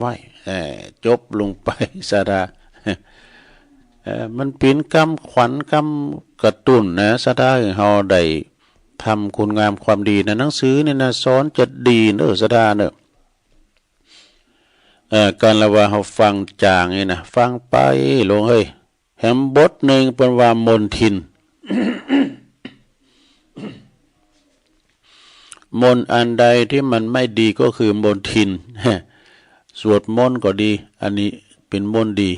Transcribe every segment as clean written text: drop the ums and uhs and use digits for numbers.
ไว้จบลงไปสารามันเป็นกำขวัญกำกระตุ้นนะสาราเฮาได้ทำคุณงามความดีนะหนังสือเนี่ยนะสอนจะดีเนอะสาราเนอะการละว่าเฮาฟังจางนี่นะฟังไปลงเฮ้ยแหมบทหนึ่งเป็นว่ามนทิน มนอันใดที่มันไม่ดีก็คือมนทิน สวดมนต์ก็ดีอันนี้เป็นมนต์ดี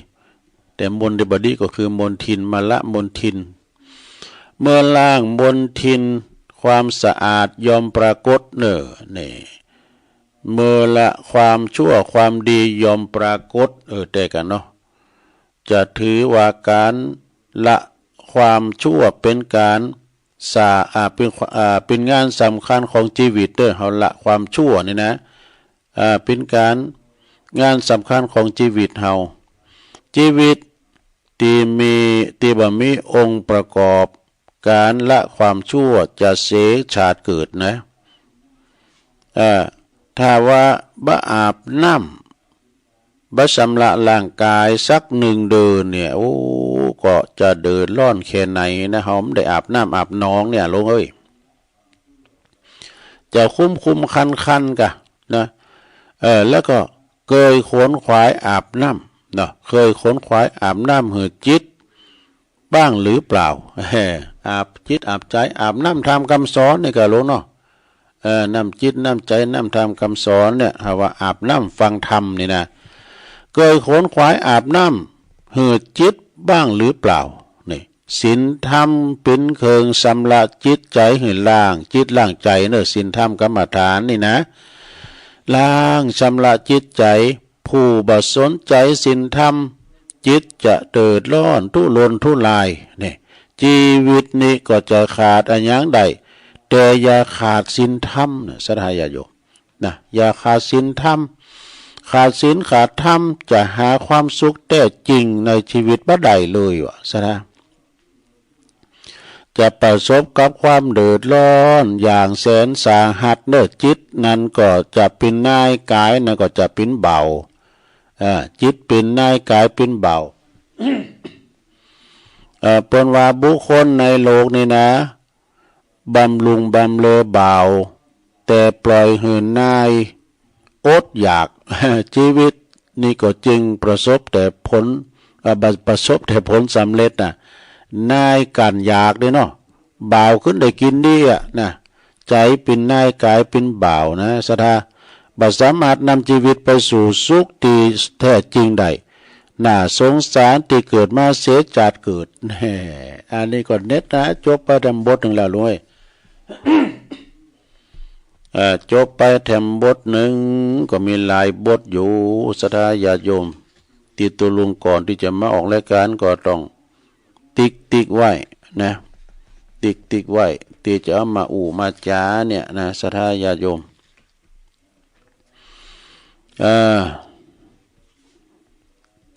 แต่มนต์ที่บดีก็คือมนทินมาละมนทินเมื่อล้างมนทินความสะอาดยอมปรากฏเนอนี่เมื่อละความชั่วความดียอมปรากฏแต่กันเนาะจะถือว่าการละความชั่วเป็นการเป็นงานสำคัญของชีวิตเด้อเฮาละความชั่วนี่นะเป็นการงานสำคัญของชีวิตเฮาชีวิตที่บ่มีองค์ประกอบการละความชั่วจะเสียชาติเกิดนะถ้าว่าบ่อาบน้ำบ่ชำระร่างกายสักหนึ่งเดือนเนี่ยโอ้ก็จะเดือดร้อนแค่ไหนนะเฮาไม่ได้อาบน้ำอาบน้องเนี่ยลงเอ้ยจะคุ้มคันกะนะแล้วก็เคยขวนขวายอาบน้ำเนาะเคยขวนขวายอาบน้ำหือจิตบ้างหรือเปล่าอาบจิตอาบใจอาบน้ำทำคำสอนนี่ก็รู้เนาะน้ำจิตน้ำใจน้ำทำคำสอนเนี่ยว่าอาบน้ำฟังธรรมนี่นะเคยขวนขวายอาบน้ำหือจิตบ้างหรือเปล่านี่ศีลธรรมเป็นเครื่องสำระจิตใจหือล่างจิตล่างใจเนอะศีลธรรมกรรมฐานนี่นะล้างชำระจิตใจผู้บ่สนใจศีลธรรมจิตจะเดือดร้อนทุรนทุรายนี่ชีวิตนี้ก็จะขาดอันยังใดแต่อย่าขาดศีลธรรมนะสัทธาญาโยมนะอย่าขาดศีลธรรมขาดศีลขาดธรรมจะหาความสุขแท้จริงในชีวิตบ่ได้เลยวะสัทธาจะประสบกับความเดือดร้อนอย่างแสนสาหัสเนื้อจิตนั้นก็จะเป็นนายกายนั้นก็จะเป็นเบาจิตเป็นนายกายเป็นเบา เป็นว่าบุคคลในโลกนี้นะบำรุงบำเรอเบาแต่ปล่อยหืนนายอดอยาก ชีวิตนี่ก็จึงประสบแต่ผลสำเร็จนะนายการอยากเลยเนาะเบาขึ้นได้กินดีนะใจเป็นนายกายเป็นเบานะสทาบ่สามารถนำชีวิตไปสู่สุขที่แท้จริงได้น่าสงสารที่เกิดมาเสียจัดเกิดอันนี้ก็เน็ตนะจบไปทำบทหนึ่งแล้วลุย จบไปแถมบทหนึ่งก็มีหลายบทอยู่ศรัทธาญาติโยมติดตัวลุงก่อนที่จะมาออกรายการก็ต้องติ๊กไว้นะติ๊กไว้ที่จะเอามามาจาเนี่ยนะศรัทธาญาติโยม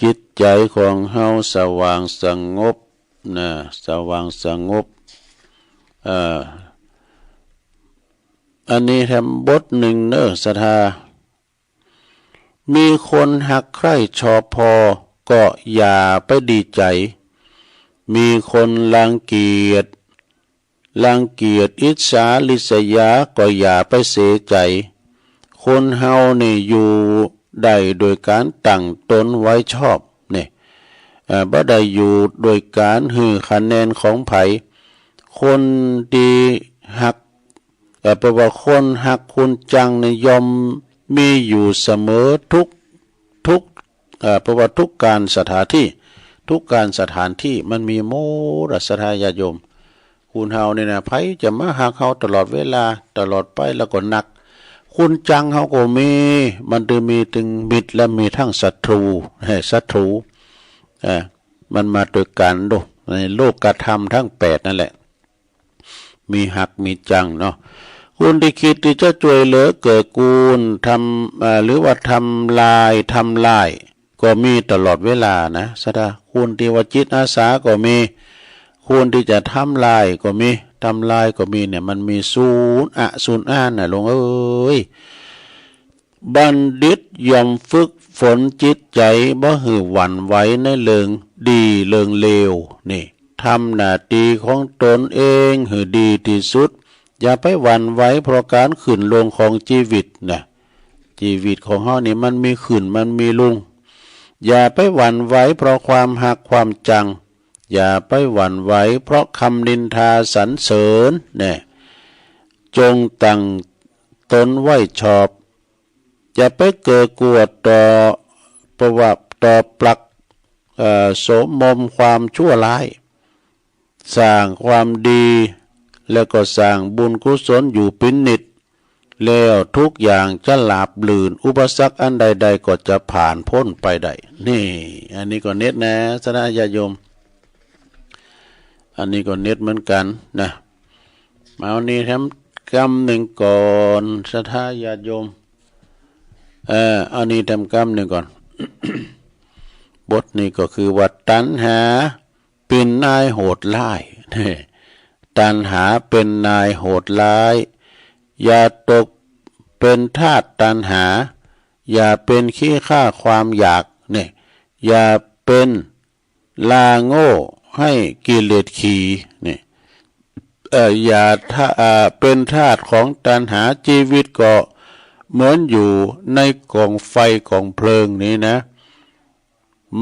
จิตใจของเฮาสว่างสงบนะสว่างสงบอันนี้แถมบทหนึ่งเนอะศรัทธามีคนหักใคร่ชอบพอก็อย่าไปดีใจมีคนรังเกียจอิจฉาริษยาก็อย่าไปเสียใจคนเฮานี่อยู่ได้โดยการตั้งตนไว้ชอบนี่บ่ได้อยู่โดยการหือคะแนนของไผคนดีหักแปลว่าคนหักคนจังในยอมมีอยู่เสมอทุกแปลว่าทุกการสถานที่มันมีโมรสทายาโยมคุณเฮาเนี่ยนะไผจะมาหักเฮาตลอดเวลาตลอดไปแล้วก็หนักคุณจังเฮาก็มีมันจะมีถึงมิตรและมีทั้งศัตรูมันมาด้วยกันดูในโลกกระทำทั้ง8นั่นแหละมีหักมีจังเนาะคุณที่คิดที่จะช่วยเหลือเกิดกูลทำหรือว่าทำลายก็มีตลอดเวลานะสดาคุณที่ว่าจิตอาสาก็มีคุณที่จะทำลายก็มีเนี่ยมันมีศูนย์อ่านน่ะลงเอ้ยบัณฑิตย่อมฝึกฝ ฝนจิตใจบ่หือหวั่นไหวในเรื่องดีเรื่องเลวนี่ทำหน้าที่ของตนเองหือดีที่สุดอย่าไปหวั่นไหวเพราะการขึ้นลงของชีวิตนะชีวิตของเฮานี่มันมีขึ้นมันมีลงอย่าไปหวั่นไหวเพราะความหักความจังอย่าไปหวั่นไหวเพราะคำนินทาสรรเสริญเนี่ยจงตั้งตนไว้ชอบอย่าไปเกิดกวดต่อประวัติต่อปลักโสมมความชั่วร้ายสร้างความดีแล้วก็สร้างบุญกุศลอยู่เป็นนิจแล้วทุกอย่างจะหลาบลื่นอุปสรรคอันใดๆก็จะผ่านพ้นไปได้นี่อันนี้ก็เน็ตนะสนะญาติโยมอันนี้ก็เน็ตเหมือนกันนะมาวันนี้ทำกรรมหนึ่งก่อนสถาญาติโยมอันนี้ทำกรรมหนึ่งก่อน บทนี้ก็คือว่าตัณหาเป็นนายโหดร้ายตัณหาเป็นนายโหดร้ายอย่าตกเป็นทาสตัณหาอย่าเป็นขี้ข้าความอยากเนี่ยอย่าเป็นลาโง่ให้กิเลสขี่เนี่ยอย่าเป็นทาสของตัณหาชีวิตก็เหมือนอยู่ในกองไฟกองเพลิงนี้นะ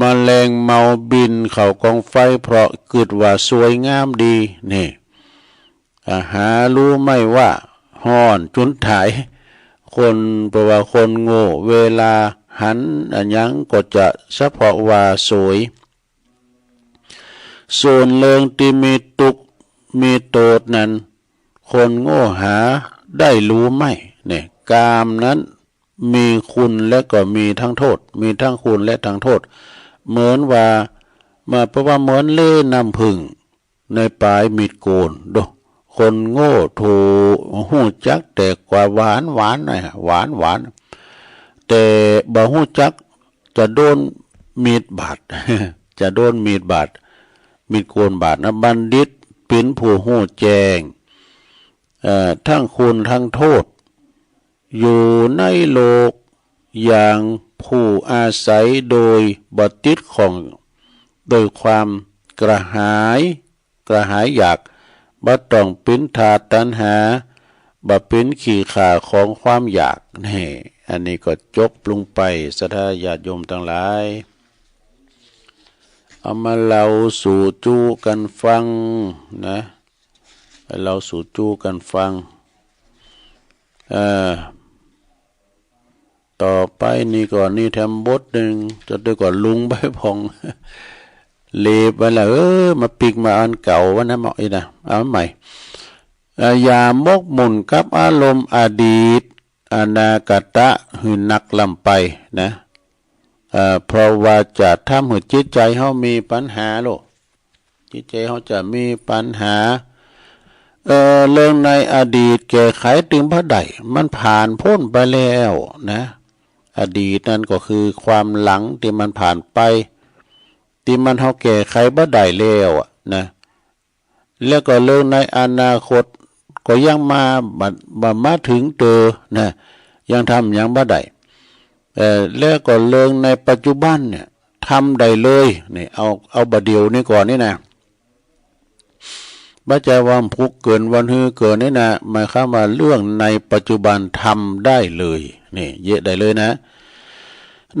มแมลงเมาบินเข้ากองไฟเพราะเกิดว่าสวยงามดีนี่หารู้ไม่ว่าห่อนจุนถ่ายคนแปลว่าคนโง่เวลาหันอันยังก็จะเฉพาะว่าสวยส่วนเรื่องที่มีตุกมีโตดนั้นคนโง่หาได้รู้ไม่เนี่ยกามนั้นมีคุณและก็มีทั้งโทษมีทั้งคุณและทั้งโทษเหมือนว่าเพราะว่าเหมือนเล่น้ำผึ้งในปลายมีดโกนดูคนโง่ถูหูจักแต่กว่าหวานหวานนะหวานหวานแต่บ่หูจักจะโดนมีดบาด จะโดนมีดบาดมีดโกนบาดนะบัณฑิตเป็นผู้หูแจ้งทั้งคุณทั้งโทษอยู่ในโลกอย่างผู้อาศัยโดยบ่ติดของโดยความกระหายอยากบ่ต้องเป็นทาสตัณหาบ่เป็นขี้ข่าของความอยากนี่อันนี้ก็จบลงไปศรัทธาญาติโยมทั้งหลายเอามาเล่าสู่จูกันฟังนะเราสู่จูกันฟังต่อไปนี่ก่อนนี่ทำบทหนึ่งจะด้วยก่อนลุงใบพองเลบไปแล้วมาปิกมาอันเก่าวันนั้นเหมาะอีนะเอาใหม่อย่ามกมุ่นกับอารมณ์อดีตอนาคตะหืนนักลำไปนะเพราะว่าจะทำให้จิตใจเขามีปัญหาโลกจิตใจเขาจะมีปัญหาเรื่องในอดีตแก้ไขถึงพระใดมันผ่านพ้นไปแล้วนะอดีตนั่นก็คือความหลังที่มันผ่านไปที่มันเขาแก้ไขบ่ได้แล้วนะแล้วก็เรื่องในอนาคตก็ยังมาถึงนะยังทำยังบ่ได้แล้วก็เรื่องในปัจจุบันเนี่ยทำได้เลยนี่เอาบัดเดียวนี่ก่อนนี่นะบ่ใจว่าพุกเกินวันฮือเกินนี่นะหมายความว่าเรื่องในปัจจุบันทำได้เลยนี่เยอะได้เลยนะ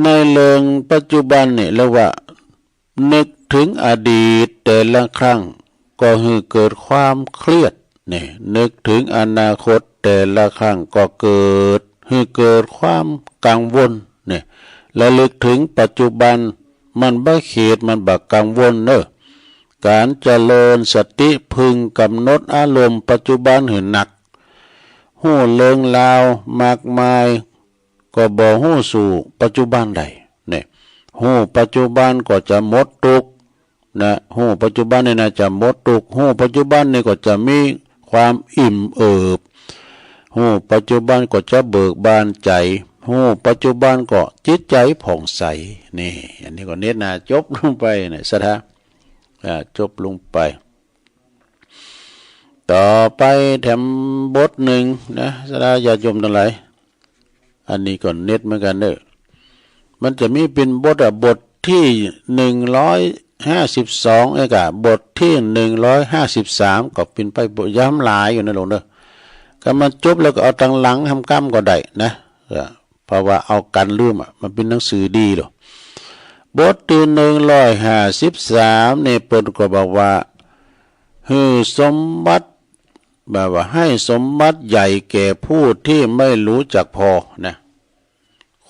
ในเรื่องปัจจุบันเนี่ยเรียกว่านึกถึงอดีตแต่ละครั้งก็ฮือเกิดความเครียดนี่นึกถึงอนาคตแต่ละครั้งก็เกิดความกังวลนี่และลึกถึงปัจจุบันมันบ่เขตมันบ่กังวลเนอะการเจริญสติพึงกำหนดอารมณ์ปัจจุบันให้หนักหู้เรื่องราวมากมายก็บ่หู้สู่ปัจจุบันใดเนี่ยหู้ปัจจุบันก็จะหมดทุกข์นะหู้ปัจจุบันนี่นะจะหมดทุกข์หู้ปัจจุบันนี่ก็จะมีความอิ่มเอิบหู้ปัจจุบันก็จะเบิกบานใจหู้ปัจจุบันก็จิตใจผ่องใสนี่อันนี้ก็เน้นนะจบลงไปเนี่ยสถาจบลงไปต่อไปแถมบทหนึ่งนะสดาญาติโยมทั้งหลายอันนี้ก็เน็ตเหมือนกันเด้อ มันจะมีเป็นบทที่152เอกะบทที่153ก็เป็นไปบทย้ำหลายอยู่นะหลวงเด้อก็มันจบแล้วก็เอาตังหลังทำกรรมก็ได้นะเพราะว่าเอากันลืมมันเป็นหนังสือดีหรอบทที่153นี่เปิดก็บอกว่าฮือสมบัติแบบว่าให้สมบัติใหญ่แก่ผู้ที่ไม่รู้จักพอนะ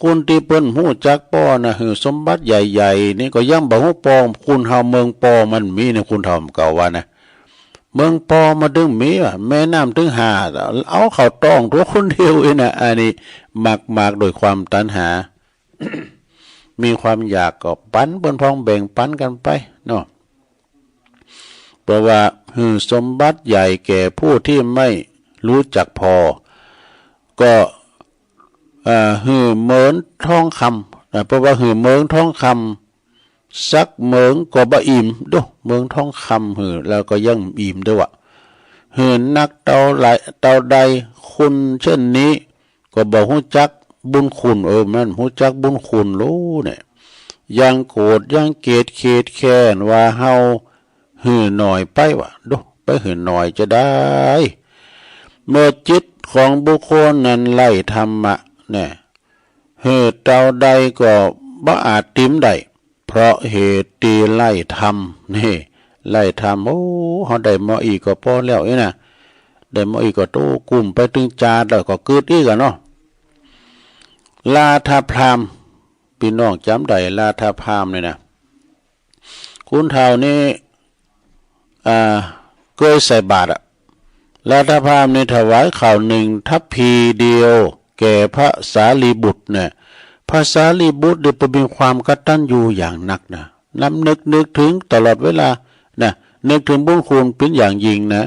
คุณที่เปิ้นหู้จักป้อนะฮือสมบัติใหญ่ๆนี่ก็ยังบ่ฮู้ปอคุณเฮาเมืองปอมันมีในคุณเฮาเก่าว่านะเมืองปอมาดึงมีว่ะแม่น้ำถึงหาเอาเขาต้องตัวคนเดียวเองนะอันนี้มากโดยความตัณหา มีความอยากก็ปันเปิ้นพ้องแบ่งปันกันไปเนาะเพราะว่าฮือสมบัติใหญ่แก่ผู้ที่ไม่รู้จักพอก็หือเหมือนทองคำเพราะว่าหือเมืองทองคำสักเมืองก็บ่อิ่มดูเมืองทองคำหือแล้วก็ยังอิ่มด้วยวะหือนักเต่าใดคุณเช่นนี้ก็บ่ฮู้จักบุญคุณมันฮู้จักบุญคุณรู้เนี่ยยังโกรธยังเกลียดเข็ดแค้นว่าเฮาหือหน่อยไปวะดูไปหือหน่อยจะได้เมื่อจิตของบุคคลนั้นไล่ธรรมะเนี่ยเหตุเต่าใดก็บ่อาจติ้มได้เพราะเหตุตีไล่ธรรมนี่ไล่ธรรมโอ้เฮาได้มาอีกก็พอแล้วนะได้มาอีกก็โตกลุ่มไปถึงจาดแล้วก็เกิดอีกอ่ะเนาะลาทาพรามพี่น้องจำได้ลาทาพรามนี่นะคุณเฒ่านี่เคยใส่บาตรลาทาพรามในถวายข้าว1 ทัพพีเดียวแก่พระสารีบุตรเนี่ยพระสารีบุตรได้มีความกตัญญูอย่างนักนะน้ำนึกถึงตลอดเวลานะนึกถึงบุญคุณเป็นอย่างยิ่งนะ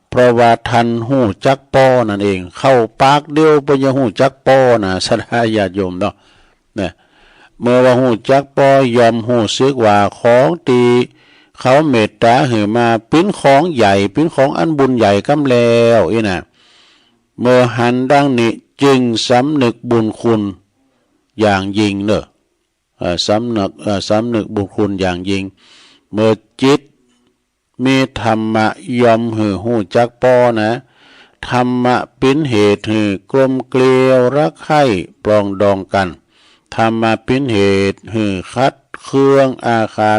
เพราะว่าทันหูจักป้อนั่นเองเข้าปากเดียวไปยังหูจักป้อนะสดาญาติโยมเนาะเนี่ยเมื่อว่าหูจักป้อยอมหูซึกว่าของตีเขาเมตตาหือมาเป็นของใหญ่เป็นของอันบุญใหญ่กำแล้วนะเมื่อหันดังนี้จึงสำนึกบุญคุณอย่างยิ่งเนอะสำนึกบุญคุณอย่างยิ่งเมื่อจิตมีธรรมะยอมหือหูจักป้อนะธรรมะเป็นเหตุหือกลมเกลียวรักใคร่ปลองดองกันธรรมะเป็นเหตุหือคัดเครื่องอาฆา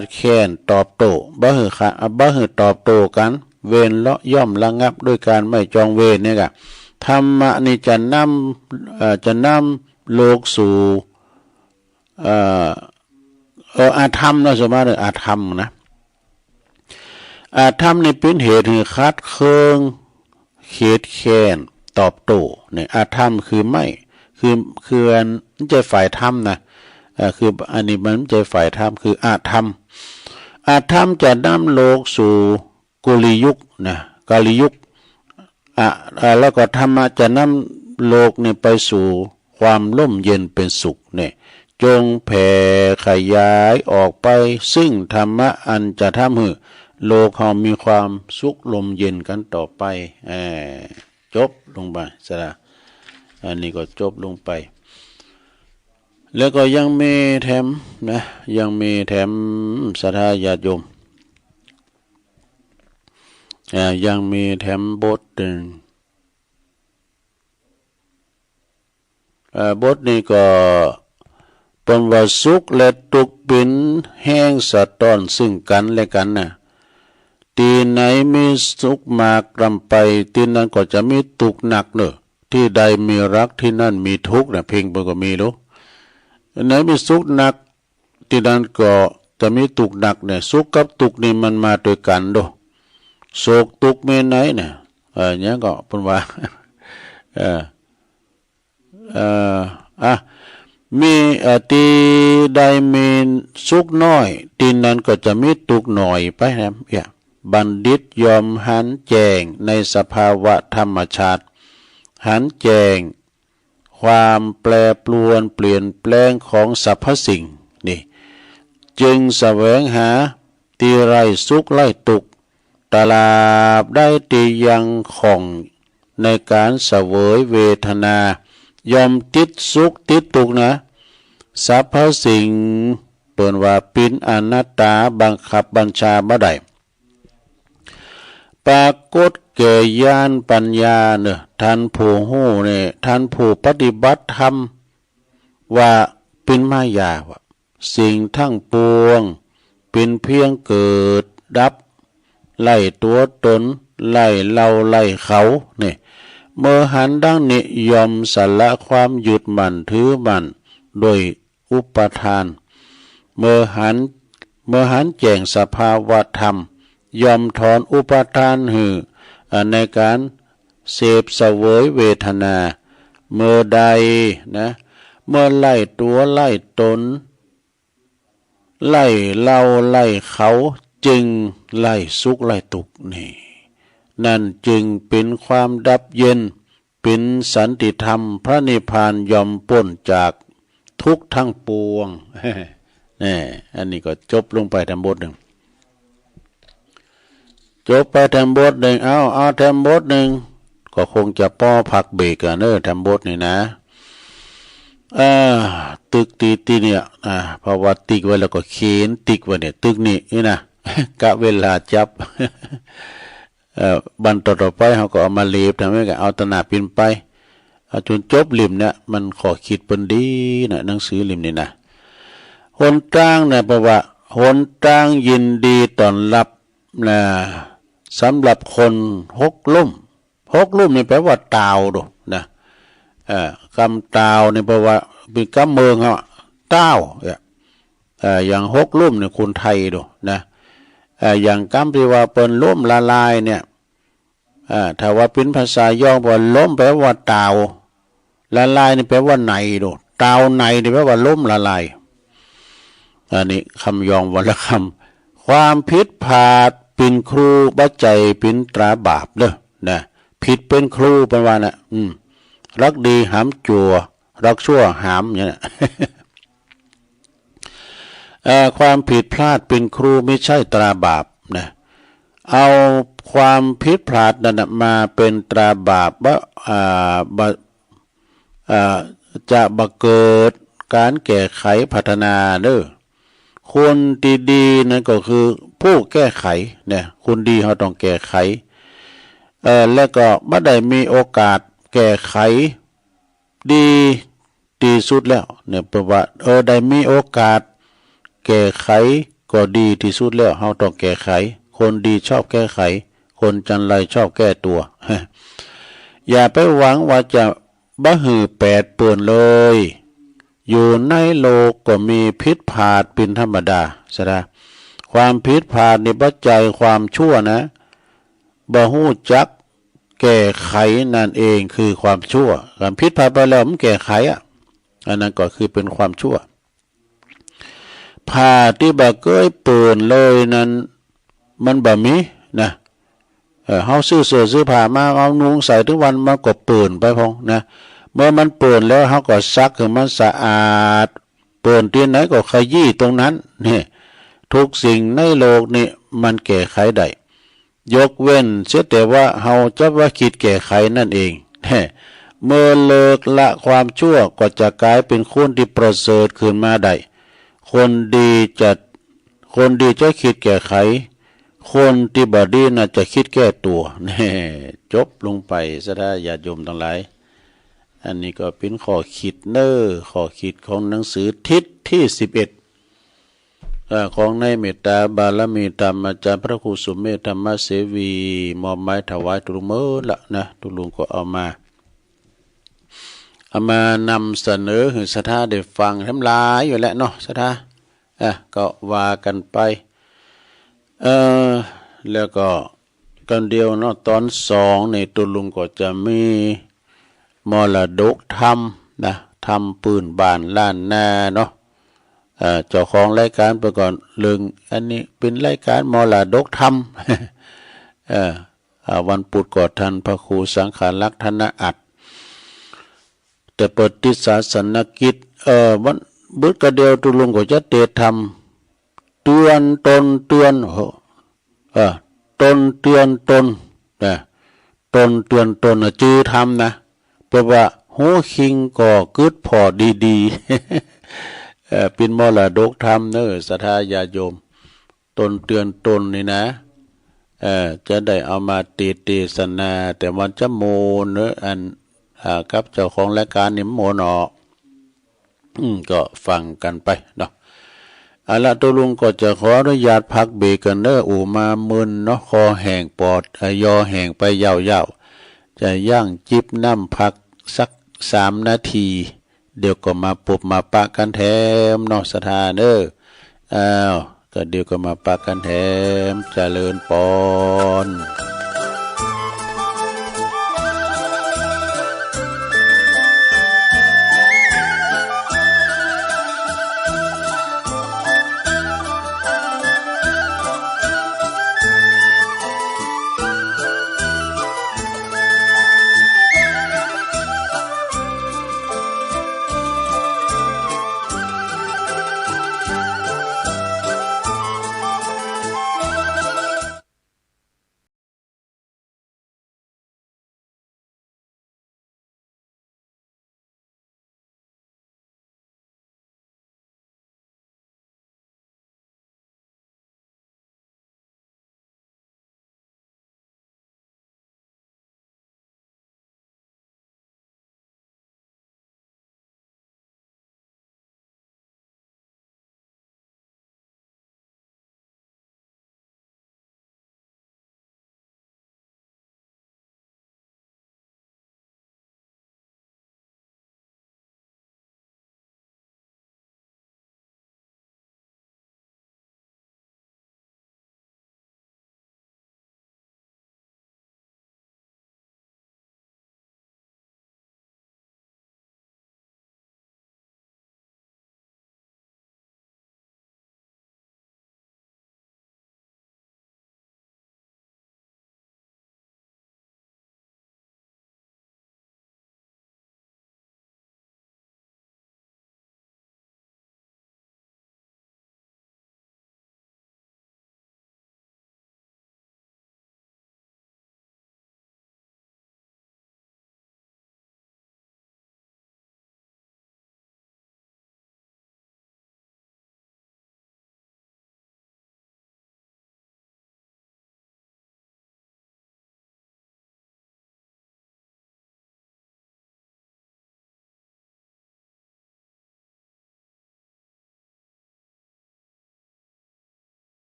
ตแค้นตอบโต้บ่หือตอบโต้กันเวรเลาะย่อมระงับด้วยการไม่จองเวรเนี่ยกะธรรมะนี่จะนำโลกสู่อาธรรมนะสมมติอาธรรมนะอาธรรมนี่เป็นเหตุให้คัดเคืองเข็ดแค้นตอบโต้เนี่ยอาธรรมคือไม่คืออันจะฝ่ายธรรมนะคืออันนี้มันจะฝ่ายธรรมคืออาธรรมจะนำโลกสู่กุลิยุคนะกาลิยุคแล้วก็ธรรมะจะนำโลกนี่ไปสู่ความร่มเย็นเป็นสุขเนี่ยจงแผ่ขยายออกไปซึ่งธรรมะอันจะทำให้โลกเรามีความสุขลมเย็นกันต่อไปจบลงไปสระอันนี้ก็จบลงไปแล้วก็ยังมีแถมนะยังมีแถมศรัทธาญาติโยมยังมีแถมบทหนึ่งบทนี้ก็เป็นว่าสุขและทุกข์เป็นแห้งสะท้อนซึ่งกันและกันนะที่ไหนมีสุขมากลำไปที่นั้นก็จะมีทุกข์หนักเนอะที่ใดมีรักที่นั่นมีทุกข์นะเพลงมันก็มีรู้ไหนมีสุขหนักที่นั้นก็จะมีทุกข์หนักเนี่ยสุขกับทุกข์นี่มันมาด้วยกันดูโศกทุกข์มีไหนเนี่ยเนี่ยก็เป็นว่ามีตีใดมีสุขน้อยตีนั้นก็จะมีทุกข์หน่อยไปนะบัณฑิตยอมหันแจงในสภาวะธรรมชาติหันแจงความแปรปรวนเปลี่ยนแปลงของสรรพสิ่งนี่จึงแสวงหาที่ไร้สุขไร้ทุกข์ตลาบได้ตียังของในการเสวยเวทนา ยอมติดสุขติดทุกข์นะสรรพสิ่งเปิ่นว่าเป็นอนัตตาบังคับบัญชาบ่ได้ปรากฏแก่ญาณปัญญาเนอะท่านผู้ฮู้เนี่ยท่านผู้ปฏิบัติธรรมว่าเป็นมายาว่าสิ่งทั้งปวงเป็นเพียงเกิดดับไล่ตัวตนไล่เราไล่เขาเนี่ยเมื่อหันดังนี้ยอมสละความหยุดมั่นถือมั่นโดยอุปทานเมื่อหันแจ้งสภาวะธรรมยอมถอนอุปทานหือในการเสพเสวยเวทนาเมื่อใดนะเมื่อไล่ตัวไล่ตนไล่เราไล่เขาจึงไล่สุขไล่ทุกข์นี่นั่นจึงเป็นความดับเย็นเป็นสันติธรรมพระนิพพานยอมพ้นจากทุกข์ทั้งปวง นี่อันนี้ก็จบลงไปทำบทหนึ่งจบไปทำบทหนึ่งเอาทำบทหนึ่งก็คงจะป้อพักเบรกกันทำบทนี่นะตึกตีเนี่ยเพราะว่าติ๊กไว้แล้วก็เขียนติ๊กไว้เนี่ยตึกนี่นะ กะเวลาจับ บันต่อไปเขาก็เอามาเลีบทำให้กันเอาตนาปินไปจนจบลิมเนี่ยมันขอคิดเป็นดีนะหนังสือลิมนี่นะหนทางเนี่ยเพราะว่าหนทางยินดีต้อนรับนะสำหรับคนหกลุ่มนี่แปลว่าตาวดูนะคำตาวนี่แปลว่าเป็นคำเมืองเขาเต้าอย่างหกลุ่มเนี่ยคนไทยดูนะอย่างคำที่ว่าเป็นล่มละลายเนี่ยถ้าว่าเป็นภาษาย่อว่าล้มแปลว่าตาวละลายนี่แปลว่าในดูตาวในนี่แปลว่าล้มละลายอันนี้คำยองวันละคำความผิดพลาดเป็นครูบัจจัยเป็นตราบาปเด้อนะผิดเป็นครูเป็นว่านะรักดีหามจัวรักชั่วหามอย่างนี้ ความผิดพลาดเป็นครูไม่ใช่ตราบาปนะเอาความผิดพลาดนั้นมาเป็นตราบาปว่าจะบังเกิดการแก้ไขพัฒนาเด้อคนดีๆนั่นก็คือผู้แก้ไขเนี่ยคนดีเขาต้องแก้ไขแล้วก็ไม่ได้มีโอกาสแก้ไขดีสุดแล้วเนี่ยเพราะว่าได้มีโอกาสแก้ไขก็ดีที่สุดแล้วเราต้องแก้ไขคนดีชอบแก้ไขคนจันไรชอบแก้ตัว อย่าไปหวังว่าจะบ้าหือแปดเปื่อนเลยอยู่ในโลกก็มีพิษพาดเป็นธรรมดาใช่ไหมความพิษพาดในปัจจัยความชั่วนะบ่ฮู้จักแก้ไขนั่นเองคือความชั่วการพิษพาดไปแล้วมันแก้ไขอันนั้นก็คือเป็นความชั่วผ้าที่บ่เกยเปื่อนเลยนั้นมันบ่มีนะเฮาซื้อเสื้อซื้อผ้ามาเอานุ่งใส่ทุกวันมันก็เปื่อนไปพงนะเมื่อมันเปื่อนแล้วเฮาก็ซักให้มันสะอาดเปื่อนที่ไหนก็ขยี้ตรงนั้นนี่ทุกสิ่งในโลกนี้มันแก้ไขได้ยกเว้นเสียแต่ว่าเฮาจะว่าคิดแก้ไขนั่นเองเมื่อเลิกละความชั่วก็จะกลายเป็นคนที่ประเสริฐขึ้นมาได้คนดีจะคิดแก้ไขคนที่บดีน่าจะคิดแก้ตัวนี่จบลงไปซะได้ญาติโยมทั้งหลายอันนี้ก็เป็นข้อคิดข้อคิดของหนังสือทิศที่11ของในเมตตาบารมีธรรมอาจารย์พระครูสุเมธธรรมเสวีมอบไม้ถวายทุลุงเมื่อละนะทุลุงก็เอามานำเสนอให้ศรัทธาได้ฟังทำลายอยู่แล้วเนาะศรัทธาก็ว่ากันไปแล้วก็กันเดียวเนาะตอน2ในตุลุงก็จะมีมรดกธรรมนะทำปืนบานล้านนาเนาะเจ้าของรายการไปก่อนเรื่องอันนี้เป็นรายการมรดกธรรม วันพุธก่อนท่านพระครูสังขารลักษณะอัดแต่ปฏิศาสนกิจวันบึกกระเดียวตุลุงก็จะเตะทำเตือนตนเตือนตนเตือนตนนะตนเตือนตนจื้อทำนะแปลว่าห หูคิงก่อกึดพอดีๆเป็นมรดกธรรมเนอศรัทธาญาโยมตนเตือนตนนี่นะจะได้เอามาเทศนาแต่มันจะโมเนอะกับเจ้าของรายการนี่โมเนาะก็ฟังกันไปเนาะเอาละตัวลุงก็จะขออนุญาตพักเบรกกันเนอะอูมามึนเนาะคอแห้งปอดยอแห้งไปยาวๆจะย่างจิบน้ำพักสัก3 นาที เดี๋ยวก็มาปุบมาปะกันแถมเนาะศรัทธาเนอะก็เดี๋ยวก็มาปะกันแถมเจริญปอน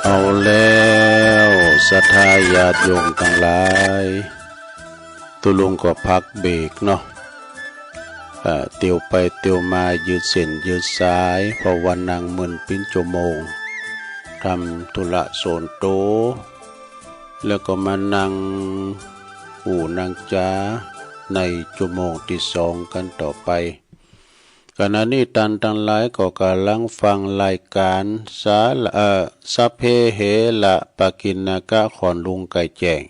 เอาแล้วศรัทธาญาติโยมทั้งหลายตุลุงก็พักเบรกเนาะเตียวไปเตียวมายืดเส้นยืดสายเพราะวันนั่งมึนปิ้นชั่วโมงทำธุระโซนโตแล้วก็มานั่งนั่งจ้าในชั่วโมงที่สองกันต่อไปขณะนี้ท่านทั้งหลายก็กำลังฟังรายการสัพเพเหระปะกิณกะขอนลุงไก่แจ้ง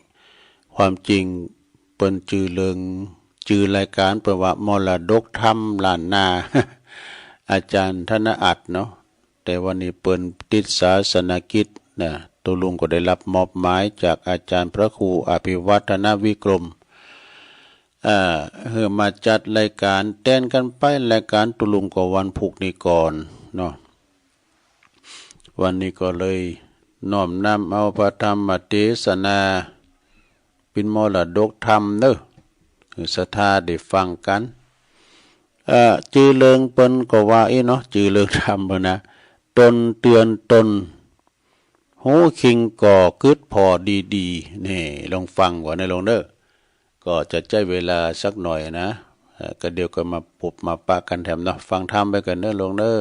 ความจริงเปิ้นชื่อรายการประวัติมรดกธรรมล้านนา อาจารย์ธนอัตเนาะแต่วันนี้เปิ้นติดศาสนกิจนะตัวลุงก็ได้รับมอบหมายจากอาจารย์พระครูอภิวัฒนวิกรมมาจัดรายการแต้นกันไปรายการตุลุงก็วันพุกนี้ก่อนเนาะวันนี้ก็เลยน้อมนำเอาพระธรรมเทศนาเป็นมรดกธรรมเนอะศรัทธาได้ฟังกันจือเลิงเปิ้นก็ว่าเนาะจือเลิงธรรมนะตนเตือนตนหูคิงก่อคืดพอดีๆนี่ลองฟังว่าในลงเด้อก็จะใช้เวลาสักหน่อยนะก็เดี๋ยวก็มาปุบมาปะกันแถมเนาะฟังธรรมไปกันเด้อลงเด้อ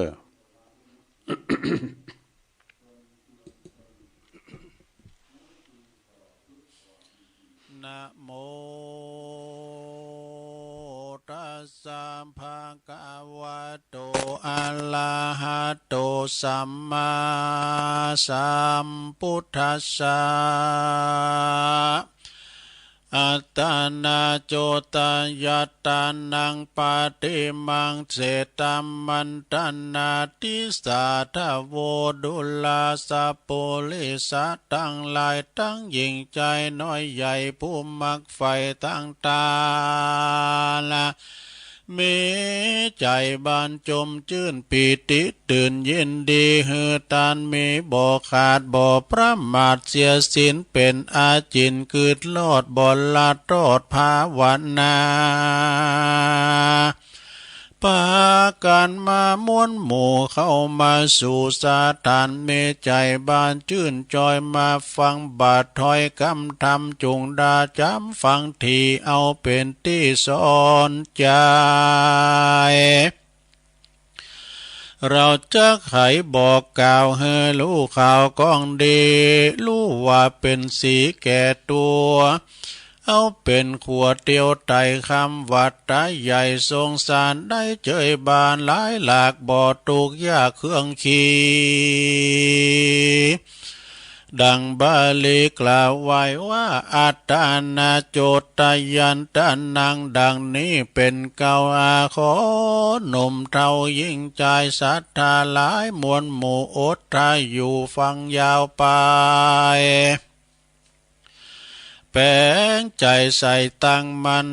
นะโมตัสสะภะคะวะโตอะระหะโตสัมมาสัมพุทธัสสะอัตตานาโจตยัตตานังปาติมังเสตัมมันตันนาทิสาทะโวดุลาสะปุริสะทั้งหลายทั้งหญิงใจน้อยใหญ่ผู้มักไฟทั้งตาละมีใจบานจมชื่นปีติตื่นยินดีฮือตานมีบ่ขาดบ่ประมาทเสียสินเป็นอาจินคืดลอดบ่ละโทษภาวนาปาการมาม้วนหมู่เข้ามาสู่สาถานเมใจบานชื่นจอยมาฟังบาทถอยคำธรรมจุงดาจำฟังทีเอาเป็นที่สอนใจเราจะไขบอกกล่าวให้รู้ข่าวก้องดีรู้ว่าเป็นสีแก่ตัวเอาเป็นขวดเตียวไต่คำวัดตาใหญ่ทรงสารได้เจยบานหลายหลากบ่อตุกยากเครื่องขีดังบาลีกล่าวไว้ว่าอัตตานาโจตยันตานังดังนี้เป็นเก่าอาขอหนุ่มเท่ายิ่งใจศรัทธาหลายมวลหมู่อดทายอยู่ฟังยาวไปแปลงใจใส่ตั้งมัน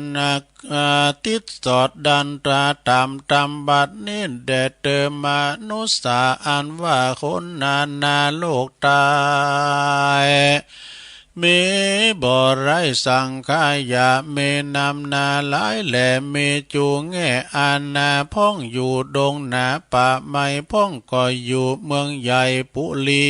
ติดสอดดันตราตามตำบัดนี้แด่เติมมานุสาอันว่าคนนาโลกตายมีบ่ไรสังขายาเมนำนาหลายแหล่เมจูแง่อานาพ่องอยู่ดงหนาป่าไม้พ่องก็อยู่เมืองใหญ่ปุลี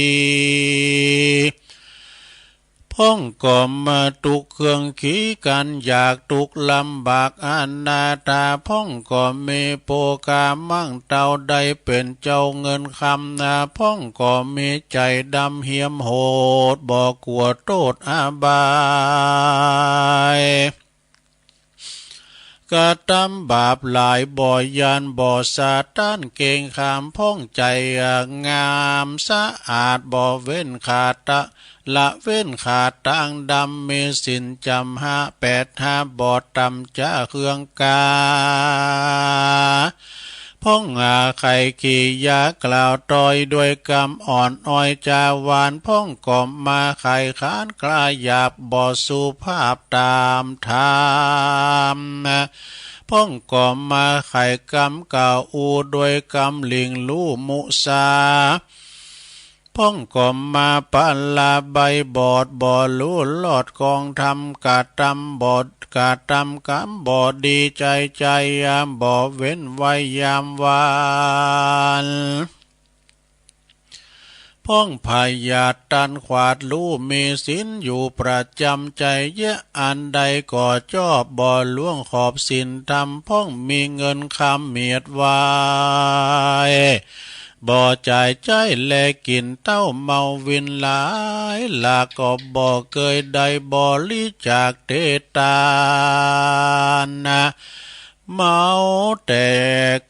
พ่องก็มาตุกเครื่องขี้กันอยากตุกลำบากอนาตาพ่องก็เมโปกามั่งเต่าใดเป็นเจ้าเงินคำนาพ่องก็มีใจดำเหี่ยมโหดบอกกลัวโทษอาบายก กะตำบาปหลายบ่อยานบ่สาต้านเก่งขามพ้องใจงามสะอาดบ่เว้นขาดตะละเว้นขาดตังดำเมสินจำหา85บ่ตำจ้าเครื่องกาพ้องไข่กี่ยากล่าวตอยด้วยกำอ่อนอ้อยจาวานพ้องก่อมมาไข่ขานกลายหยาบบ่อสุภาพตามธรรมพ้องก่อมมาไข่กำเก่าอูด้วยกำลิงลู่มุสาพ้องก่อมมาปัลลาใบบอดบ่อลู่ลอดกองทำกาตำบอดกาตำกำบ่อดีใจใจยามบ่อเว้นไว้ยามวานพ้องพยาตันขวาดลู่มีสินอยู่ประจำใจเยอะอันใดก็ชอบบ่อล่วงขอบสินทำพ้องมีเงินคำเมียดไว้บ่จ่ายใจแลกินเต้าเมาวินหลายลาก็บ่เคยได้บริจาคเตตานนะเมาแต่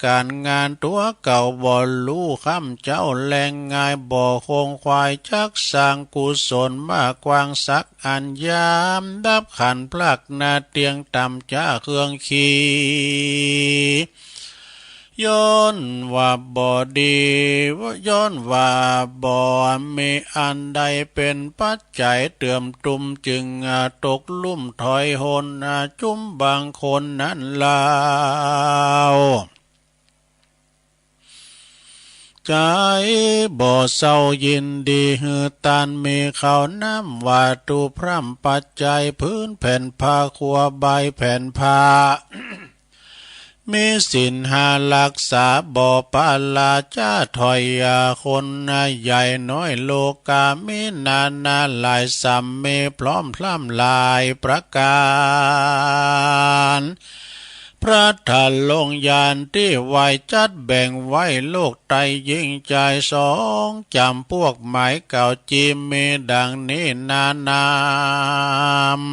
การงานตัวเก่าบ่รู้คำเจ้าแรงง่ายบ่คงควายจักสร้างกุศลมากวางสักอันยามดับขันพลักนาเตียงต่ำจ้าเครื่องขี่ย้อนว่าบ่ดีย้อนว่าบ่มีอันใดเป็นปัจจัยเตื่อมตุมจึงตกลุ่มถอยหนจุ้มบางคนนั้นลาวใจบ่เศร้ายินดีหือตานมีเขาน้ำว่าตูพร่ำปัจจัยพื้นแผ่นผ้าขัวใบแผ่นผ้ามีสินหารักษาบ่ปาลาจ้าถอยคนใหญ่น้อยโลกามีนาหลายสัมเมพร้อมพล่ำลายประการพระทันลงยานที่ไว้จัดแบ่งไว้โลกไตยิ่งใจสองจำพวกหมายเก่าจีเมดังนี้นานาม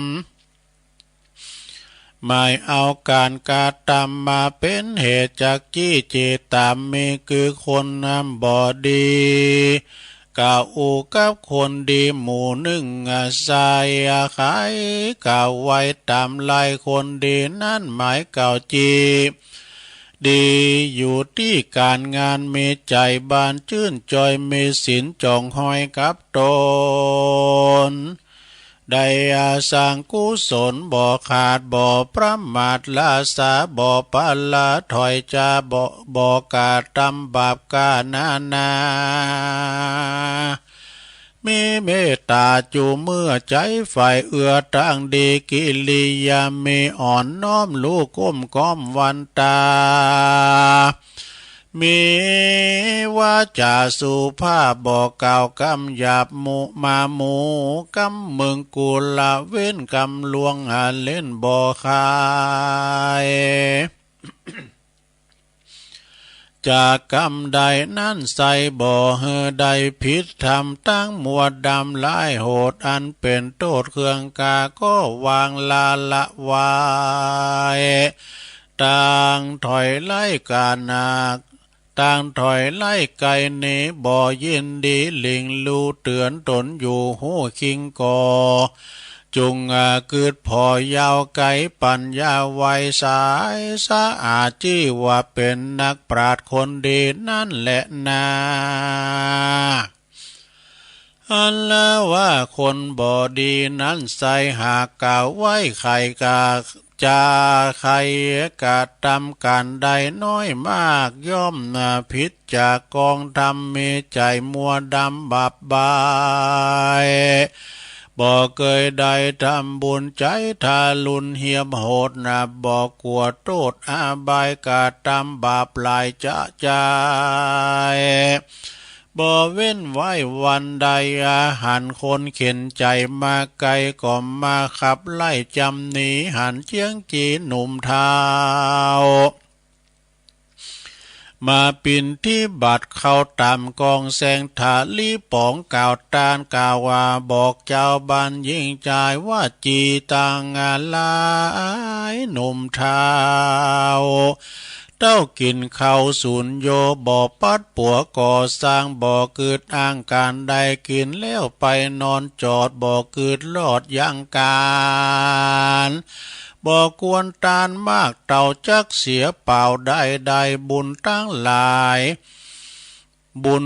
หมายเอาการกาตามมาเป็นเหตุจากจี้เจตามมีคือคนนำบ่ดีกล่าวอูกับคนดีหมู่หนึ่งใส่ขายกล่าวไว้ตามลายคนดีนั่นหมายเก่าจีดีอยู่ที่การงานมีใจบานชื่นจอยมีศีลจองห้อยกับตนได้สร้างกุศลบ่ขาดบ่ประมาทลาสาบ่ปาลาถอยจาบ่กาตำบาปกานามีเมตตาจูเมื่อใจฝ่ายเอื้อตั้งดีกิริยามีอ่อนน้อมลูกก้มก้อมวันตามีว่าจะสุภาพบอกกล่าวกำหยาบหมู่มาหมูกำมึงกุละเว้นกำลวงเล่นบ่คายจากกำใดนั่นใส่บ่เฮอใดผิดทำตั้งมัวดำลายโหดอันเป็นโทษเครื่องกาก็วางลาละวายต่างถอยไล่กานาคต่างถอยไล่ไก่เนบ่ยินดีลิงลูเตือนตนอยู่หูคิงกอจุงเกิดพอยาวไก่ปัญญาไวสายสะอาดจี้ว่าเป็นนักปราชญ์คนดีนั่นแหละนาอันแล้วว่าคนบ่ดีนั้นใส่หากกล่าวไว้ไข่กาจาใครกะทำการใดน้อยมากย่อมพิษจากกองทำมีใจมัวดำบาปบายบ่เคยได้ทำบุญใจทาลุนเหียมโหดบ่กลัวโทษอาบายกะทำบาปหลายจะใจบ่เว้นไว้วันใดหันคนเข็นใจมาไกลก็มาขับไล่จำหนีหันเจียงจีหนุ่มเท้า มาปินที่บัดเข้าตามกองแสงถาลีป๋องกล่าวตานกล่าวว่าบอกเจ้าบ้านยิ่งใจว่าจีต่างงานลายหนุ่มเท้าเต้ากินข้าวสุนโยบ่อปัดปัวก่อสร้างบ่อเกิดอ้างการใดกินแล้วไปนอนจอดบ่อเกิดลอดยังการบ่กวนตานมากเต่าจักเสียเปล่าได้บุญตั้งหลายบุญ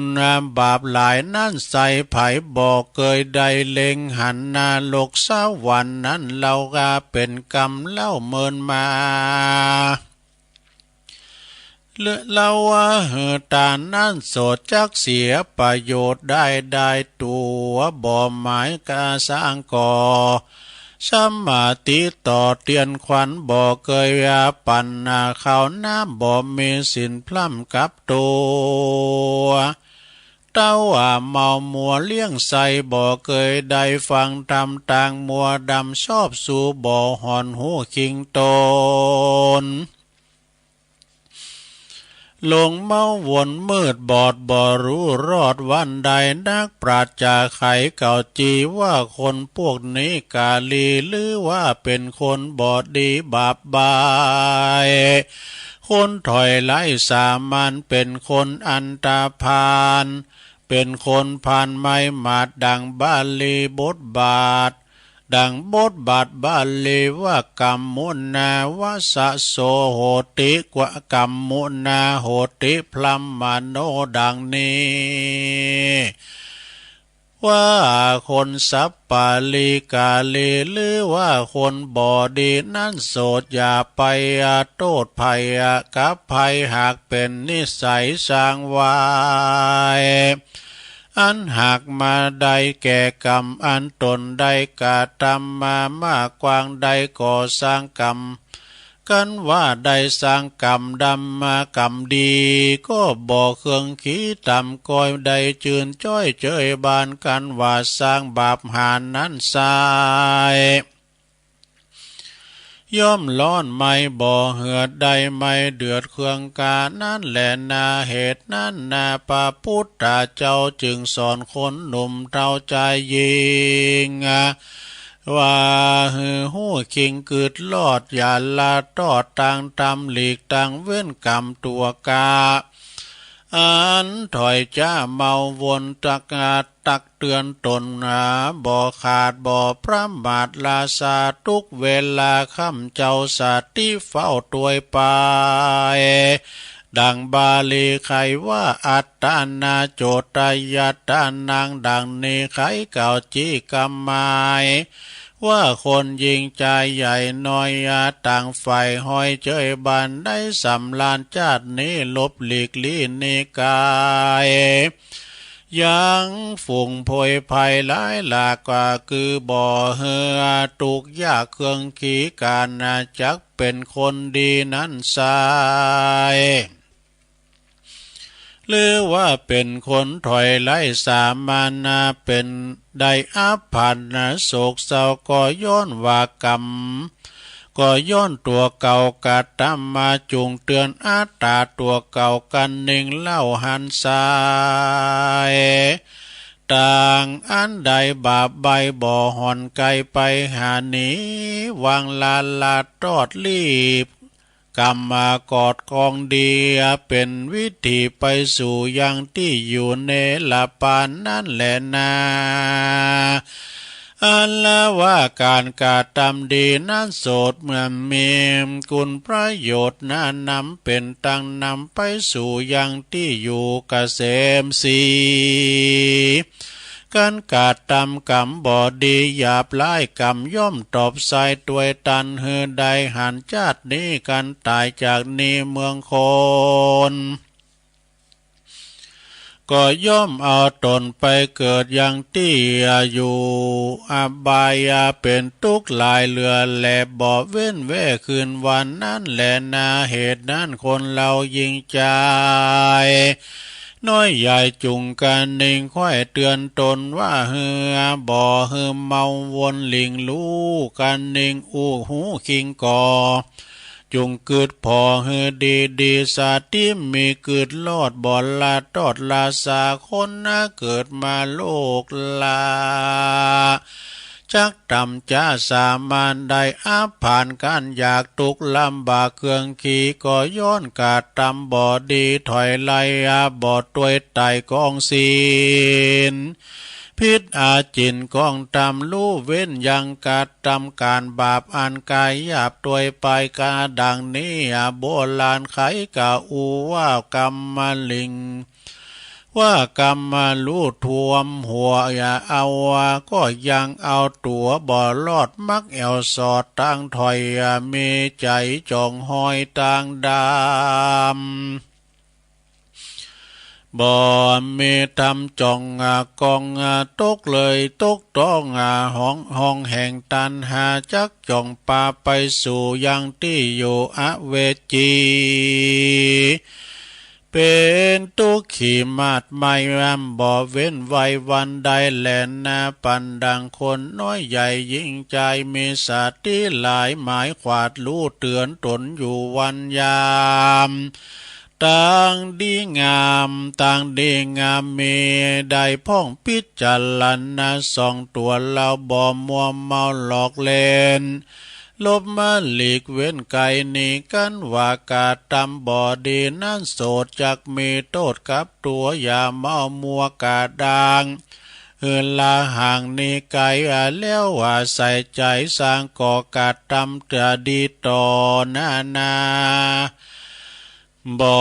บาปหลายนั่นใส่ไผ่บ่เคยได้เล็งหันนาโลกสวรรค์นั้นเราก็เป็นกรรมเล่าเมินมาเล่าว่าตานั่นโสดจักเสียประโยชน์ได้ตัวบ่หมายกาสร้างก่อสมาติต่อเตียนขวัญบ่เคยปันนาเขาน้ำบ่มีสินพล่ำกับตัวเต้าเมามัวเลี้ยงใส่บ่เคยได้ฟังตำต่างมัวดำชอบสู่บ่หอนหูคิงตนหลงเมาวนมืดบอดบ่รู้รอดวันใดนักปราชญ์ไขเก่าจีว่าคนพวกนี้กาลีหรือว่าเป็นคนบอดดีบาปบายคนถอยไล่สามัญเป็นคนอันตาพานเป็นคนผ่านไม่มาดดังบาลีบทบาทดังบทบาทบาลีว่ากรรมมุนาวัสโสโหติกว่ากรรมมุนาโหติพลัมมโนดังนี้ว่าคนสัพปาลีกาลีหรือว่าคนบอดีนั่นโสดอย่าไปโทษภัยกับภัยหากเป็นนิสัยสร้างไว้อันหากมาได้แก่กรรมอันตนได้กระทำมามากกวางได้ก่อสร้างกรรมกันว่าได้สร้างกรรมดำมากรรมดีก็บอกเครื่องขี้ต่ำก้อยได้จืนจ้อยเจยบานกันว่าสร้างบาปหานั้นสายย่อมร้อนไม่บ่อเหือดใดไม่เดือดเครื่องกานั่นแหละนาเหตุนั้นนาพระพุทธเจ้าจึงสอนคนหนุ่มเท่าใจยิงว่าหูคิงกึดลอดอย่าละตอดต่างตำหลีกต่างเว้นกรรมตัวกาอันถอยจ้าเมาวนตักเตือนตนบ่ขาดบ่พระมาทลาสาทุกเวลาค่ำเจ้าสัตที่เฝ้าตัวไปดังบาลีไขว่าอัตตานาโจตยัตตานังดังนี้ไขเก่าจีกรรมหมายว่าคนยิงใจใหญ่น้อยต่างฝ่ายห้อยเจยบันได้สำลานชาตินี้ลบหลีกลี่นิกายยังฝุ่งโพยภัยหลายหลากกว่าคือบ่อเหือตุกยากเครื่องขีการจักเป็นคนดีนั้นสายหรือว่าเป็นคนถอยไล่สามานาเป็นได้อาภันโศกเศร้าก็ย้อนว่ากรรมก็ย้อนตัวเก่ากะตามมาจุงเตือนอาตาตัวเก่ากันหนึ่งเล่าหันสายต่างอันใดบาปใบบ่อหอนไกลไปหาหนีวางลาตอดรีบกรรมมากอดกองดีเป็นวิธีไปสู่ยังที่อยู่ในละปานนั่นแหละนาอันละว่าการกระทำดีนั้นโสดเมื่อมีคุณประโยชน์นั้นนำเป็นตั้งนำไปสู่ยังที่อยู่เกษมสีการกาดตำกรรมบ่ดีหยาบร้ายกรรมย่อมตอบใส่ตัวตันเฮือใดหันชาตินี้กันตายจากนี้เมืองคนก็ย่อมเอาตนไปเกิดอย่างที่อยู่อบายเป็นทุกข์หลายเหลือแลบ่เว้นแว่คืนวันนั้นแหละนาเหตุนั้นคนเรายิ่งใจน้อยใหญ่จุงกันหนึ่งค่อยเตือนตนว่าเฮือบ่เฮือเมาวนหลิงรู้กันหนึ่งอู้หูคิงก่อ จุงเกิดพอเฮดีดีสาติมีเกิดลอดบ่อลาตอดลาสาคนนะเกิดมาโลกลาจักตำจ้าสามานได้อาผ่านการอยากตุกลำบากเครื่องขี่ก็ย้อนกาดตำบ่อดีถอยไล่อาบ่อตวยไตกองศีลพิษอาจินกองตำลู่เว้นยังกาดตำการบาปอันกายหยาบตวยไปกาดังนี้โบราณไขกาอูว่ากรรมลิงว่ากรรมลู่ท่วมหัวอย่าเอาก็ยังเอาตัวบ่อลอดมักแอวสอดตั้งถอยมีใจจองหอยต่างดำบ่มีทำจองกองตกเลยตกต้องห้องแห่งตันหาจักจองปาไปสู่ยังที่อยู่อเวจีเป็นตุขีมาดไม่รำบ่เว้นไว้วันใดแลนนาปันดังคนน้อยใหญ่ยิ่งใจมีสติหลายหมายขวาดรู้เตือนตนอยู่วันยามต่างดีงามต่างดีงามมีได้พ้องพิจารณาส่องตัวเราบ่มัวเมาหลอกเล่นลบมาหลีกเว้นไกลนี่กันว่ากาตำบ่อดีนั้นโสดจักมีโทษกับตัวอย่าเมามัวกาดังลาห่างนี่ไกลแล้วว่าใส่ใจสร้างก่อกาตำจะดีต่อนาบ่อ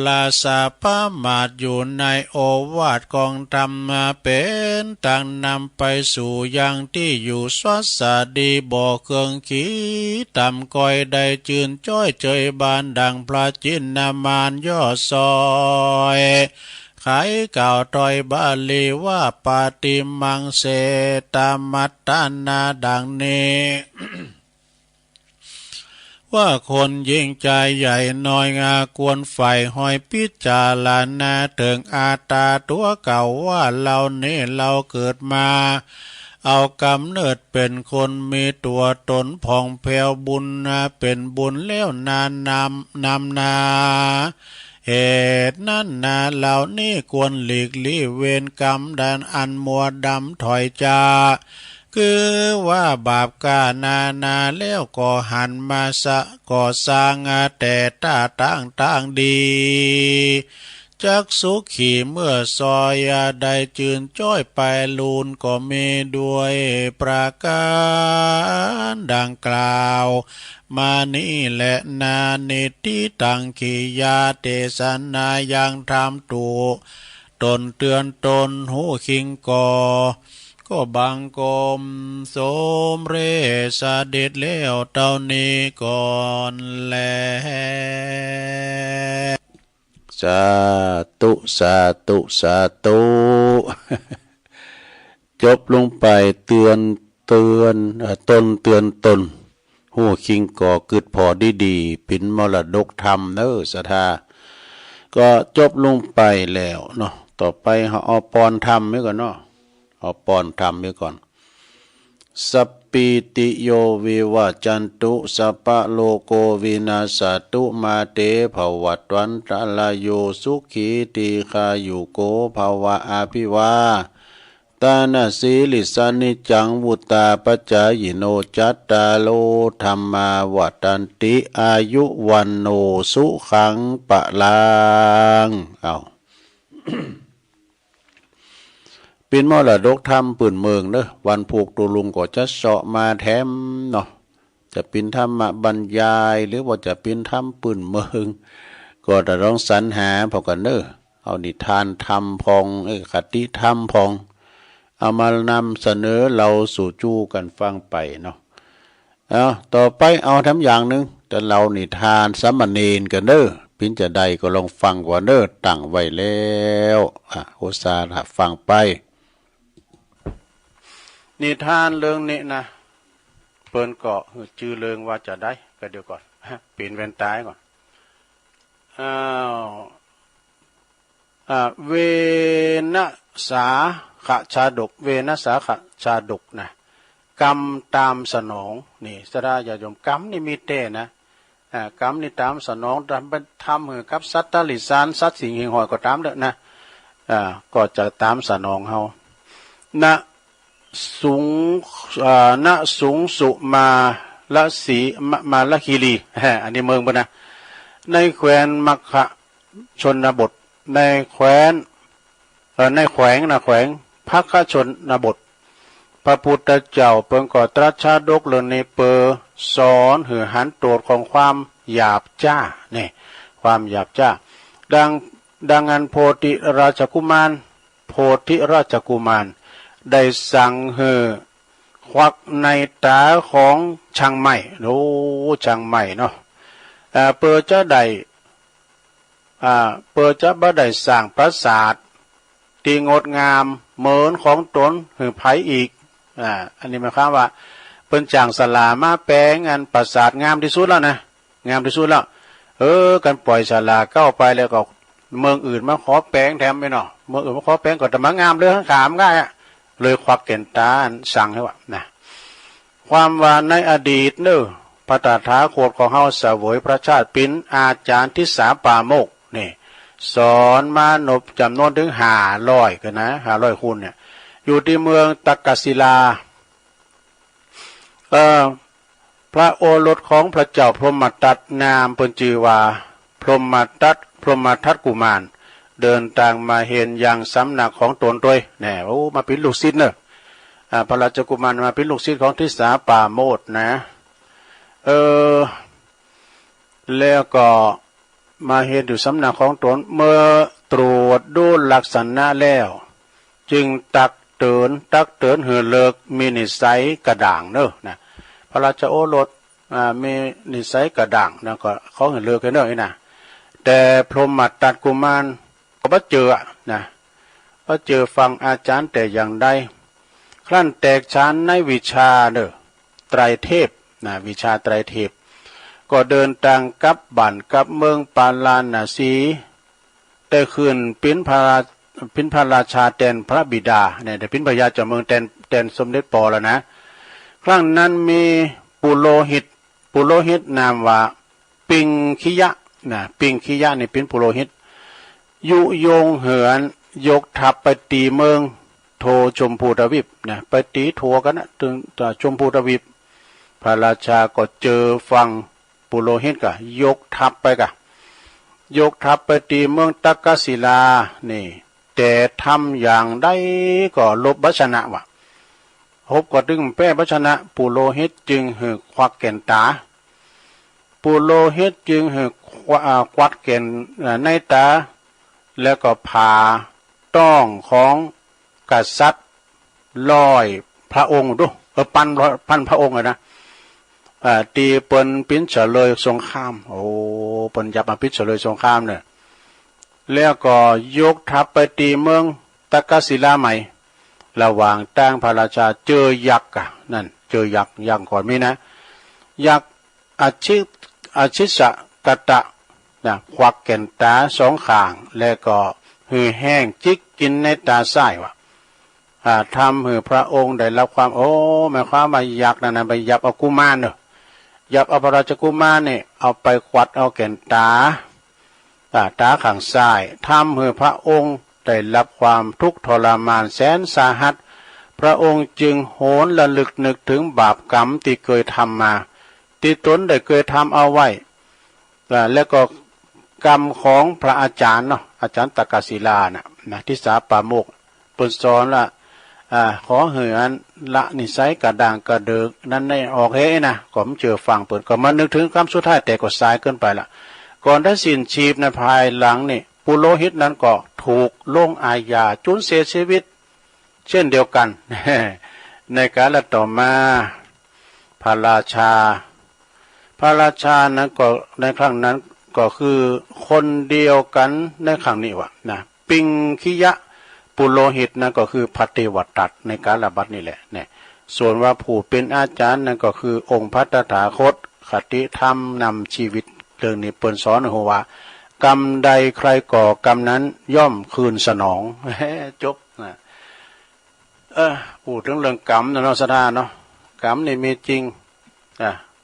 ลาสาพมาดอยู่ในโอวาทกองธรรมเป็นต่างนำไปสู่ยังที่อยู่สวัสดีบ่อเครื่องขีตำก้อยได้จืนจ้อยเจยบานดังพระจินนามานย่อซอยไขเก่าตอยบาลีว่าปาติมังเสตมัตตานาดังนี้ ว่าคนยิ่งใจใหญ่น้อยกวนไฟหอยพิจารณาถึงอาตาตัวเก่าว่าเรานี่เราเกิดมาเอากำเนิดเป็นคนมีตัวตนผ่องแผ้วบุญเป็นบุญแล้วนานนำนาเหตุนั้นนาเหล่านี้ควรหลีกลี่เวรกรรมดันอันมัวดำถอยจาคือว่าบาปกานาแล้วก็หันมาก่อสร้างแต่ตาต่างดีจักสุขีเมื่อซอยได้จืนจ้อยไปลูนก็มีด้วยประการดังกล่าวมานี่แหละนานิติตังขียาเตสนายังทำตูตนเตือนตนหูคิงก็บังกรมสมเรสเด็จแล้วเท่านี้ก่อนแลสาธุสาธุสาธุจบลงไปเตือนตนเตือนตนหูคิงก่อกึดพอดีปินมรดกธรรมศรัทธาก็จบลงไปแล้วเนาะต่อไปเอาปอนธรรมไว้ก่อนเนาะเอาปอนธรรมไว้ก่อนสัพปิติโยวิวัจจันตุสัพพะโลโกวินาศตุมาเตภวัตวันตะลายโยสุขีติคายุโกภวะอาภิวาตานาสีลิสานิจังวุตตาปัจจายโนจัตตาโลธรรมาวัตันติอายุวันโนสุขังปะลังเอาเป็นมรดกธรรมปืนเมืองเนอะวันผูกตัวลุงก็จะเสาะมาแถมเนาะจะเป็นธรรมบรรยายหรือว่าจะเป็นธรรมปืนเมืองก็จะต้องสรรหาพอกันเนอะเอานิทานธรรมพองคติธรรมพองเอามานำเสนอเราสู่จู้กันฟังไปเนาะเอาต่อไปเอาทำอย่างหนึ่งแต่เรานิทานสามเณรกันเนอะพินจะใดก็ลองฟังก่อนเนอะตั้งไว้แล้วโอซาฟังไปนิทานเรื่องนี้นะเปิ้นก็ชื่อเรื่องว่าจะได้ก็เดี๋ยวก่อนเปลี่ยนแว่นตาก่อนเวนัสาขชาดกเวนัสาขชาดกนะกรรมตามสนองนี่สระญาติโยมกรรมนี่มีแต่นะ กรรมนี่ตามสนองทำให้กับสัตว์ตลิสานสัตว์สิ่งหิงหอยก็ตามเด้อนะก็จะตามสนองเฮาณสูงณสูงสุมาละสีมาละคีรีอันนี้เมืองปะนะในแคว้นมัคคะชนบทในแคว้นในแขวงนะแขวงพักชนบทพระพุทธเจ้าเปิงก่อตรัสชาดกเรื่องในเปอสอนหือหันโตดของความหยาบจ้าเนี่ยความหยาบจ้าดังอันโพธิราชกุมารโพธิราชกุมารได้สั่งเหือควักในตาของช่างไม้โอ้ช่างไม้เนาะเปิดจะได้เปิดจะบ่ได้สร้างปราสาทที่งดงามเหมือนของตนหือไผอีกอันนี้หมายความว่าเป็นจางสลามาแปลงอันปราสาทงามที่สุดแล้วนะงามที่สุดแล้วกันปล่อยสลาเข้าไปแล้วก็เมืองอื่นมาขอแปลงแถมไปเนาะเมืองอื่นมาขอแปลงก็จะมางามเลยข้างขามง่ายเลยควักเก่นตาสั่งให้ว่านะความว่าในอดีตเนอะพระตถาคตของเฮาเสวยพระชาติเป็นอาจารย์ที่สาปาโมกนี่สอนมานพจำนวนถึง500กันนะ500คูณเนี่ยอยู่ที่เมืองตักกศิลาพระโอรสของพระเจ้าพรหมทัตนามเพิ่นชื่อว่าพรหมทัตกุมารเดินทางมาเห็นอย่างสำนักของตนด้วยแน่โอ้มาเป็นลูกศิษย์เนอะพระราชกุมารมาเป็นลูกศิษย์ของทิสาปาโมทนะแล้วก็มาเห็นอยู่สำนักของตนเมื่อตรวจดูลักษณะแล้วจึงตักเตือนเหือเลิกมีนิสัยกระด่างเนอะนะพระราชโอรสมีนิสัยกระด่างนะก็เขาเหือเลิกกันเนอะนี่นะแต่พรหมทัตกุมารก็บ่เจอนะบ่เจอฟังอาจารย์แต่อย่างใดครั้นแตกฉานในวิชาเนอะไตรเทพนะวิชาไตรเทพก็เดินทางกลับบ้านกลับเมืองปาลาณสีได้ขึ้นเป็นพระราชาแทนพระบิดาเนี่ยได้เป็นพระยาเจ้าเมืองแทนสมเด็จป.แล้วนะครั้งนั้นมีปุโรหิตนามว่าปิงคิยะนะปิงคิยะนี่เป็นปุโรหิตยุยงเหินยกทัพไปตีเมืองโทชมพูทวีปนะไปตีทัวกันนะถึงชมพูทวีปพระราชาก็เจอฟังปุโรหิตก็ยกทัพไปตีเมืองตักกศิลานี่แต่ทำอย่างใดก็ลบบัชนะวะพบก็ดึงแป้บัชนะปุโรหิตจึงหือควักแก่นตาปุโรหิตจึงหือควักแก่นในตาแล้วก็ผ่าต้องของกษัตริย์100 พระองค์ดูพันพระองค์นะตีเปิ้นปิ้นเฉลยสงครามโอ้เปิ้นยับมาปิ้นเฉลยสงครามเนี่ยแล้วก็ยกทัพไปตีเมืองตักกศิลาใหม่ระหว่างตั้งพระราชาเจอยักษ์นั่นเจอยักษ์อย่างก่อนมีนะยักษ์อาชิสะกะตะนะควักแก่นตา2ข้างแล้วก็หือแห้งจิกกินในตาซ้ายวะทำให้พระองค์ได้รับความหมายความว่ายักษ์นั่นไปยับเอากุมารเนอะยับเอาพระราชกุมารเนี่ยเอาไปควัดเอาแก่นตาข้างซ้ายทำให้พระองค์ได้รับความทุกข์ทรมานแสนสาหัสพระองค์จึงโหนระลึกนึกถึงบาปกรรมที่เคยทำมาที่ตนได้เคยทำเอาไว้แล้วก็กรรมของพระอาจารย์เนาะอาจารย์ตักกศิลานะที่สาปาโมกเปิ่นสอนละขอเหือนละนิสัยกระด่างกระเดิกนั้นได้ออกเฮ้นะก็มเจอฟังเปิดก็มานึกถึงคำสุดท้ายแต่ก็สายเกินไปละก่อนได้สิ้นชีพในภายหลังนี่ปุโรหิตนั้นก็ถูกลงอาญาจนเสียชีวิตเช่นเดียวกัน ในกาลต่อมาพระราชานั้นก็ในครั้งนั้นก็คือคนเดียวกันในครั้งนี้วะนะปิงคิยะปุโรหิตนั่นก็คือพระเทวทัตในกาลบัดนี่แหละเนี่ยส่วนว่าผู้เป็นอาจารย์นั่นก็คือองค์พระตถาคตคติธรรมนำชีวิตเรื่องนี้เปิ้นสอนหัวว่ากรรมใดใครก่อกรรมนั้นย่อมคืนสนองจบนะพูดถึงเรื่องกรรมนะเนาะสดาเนาะกรรมนี่มีจริง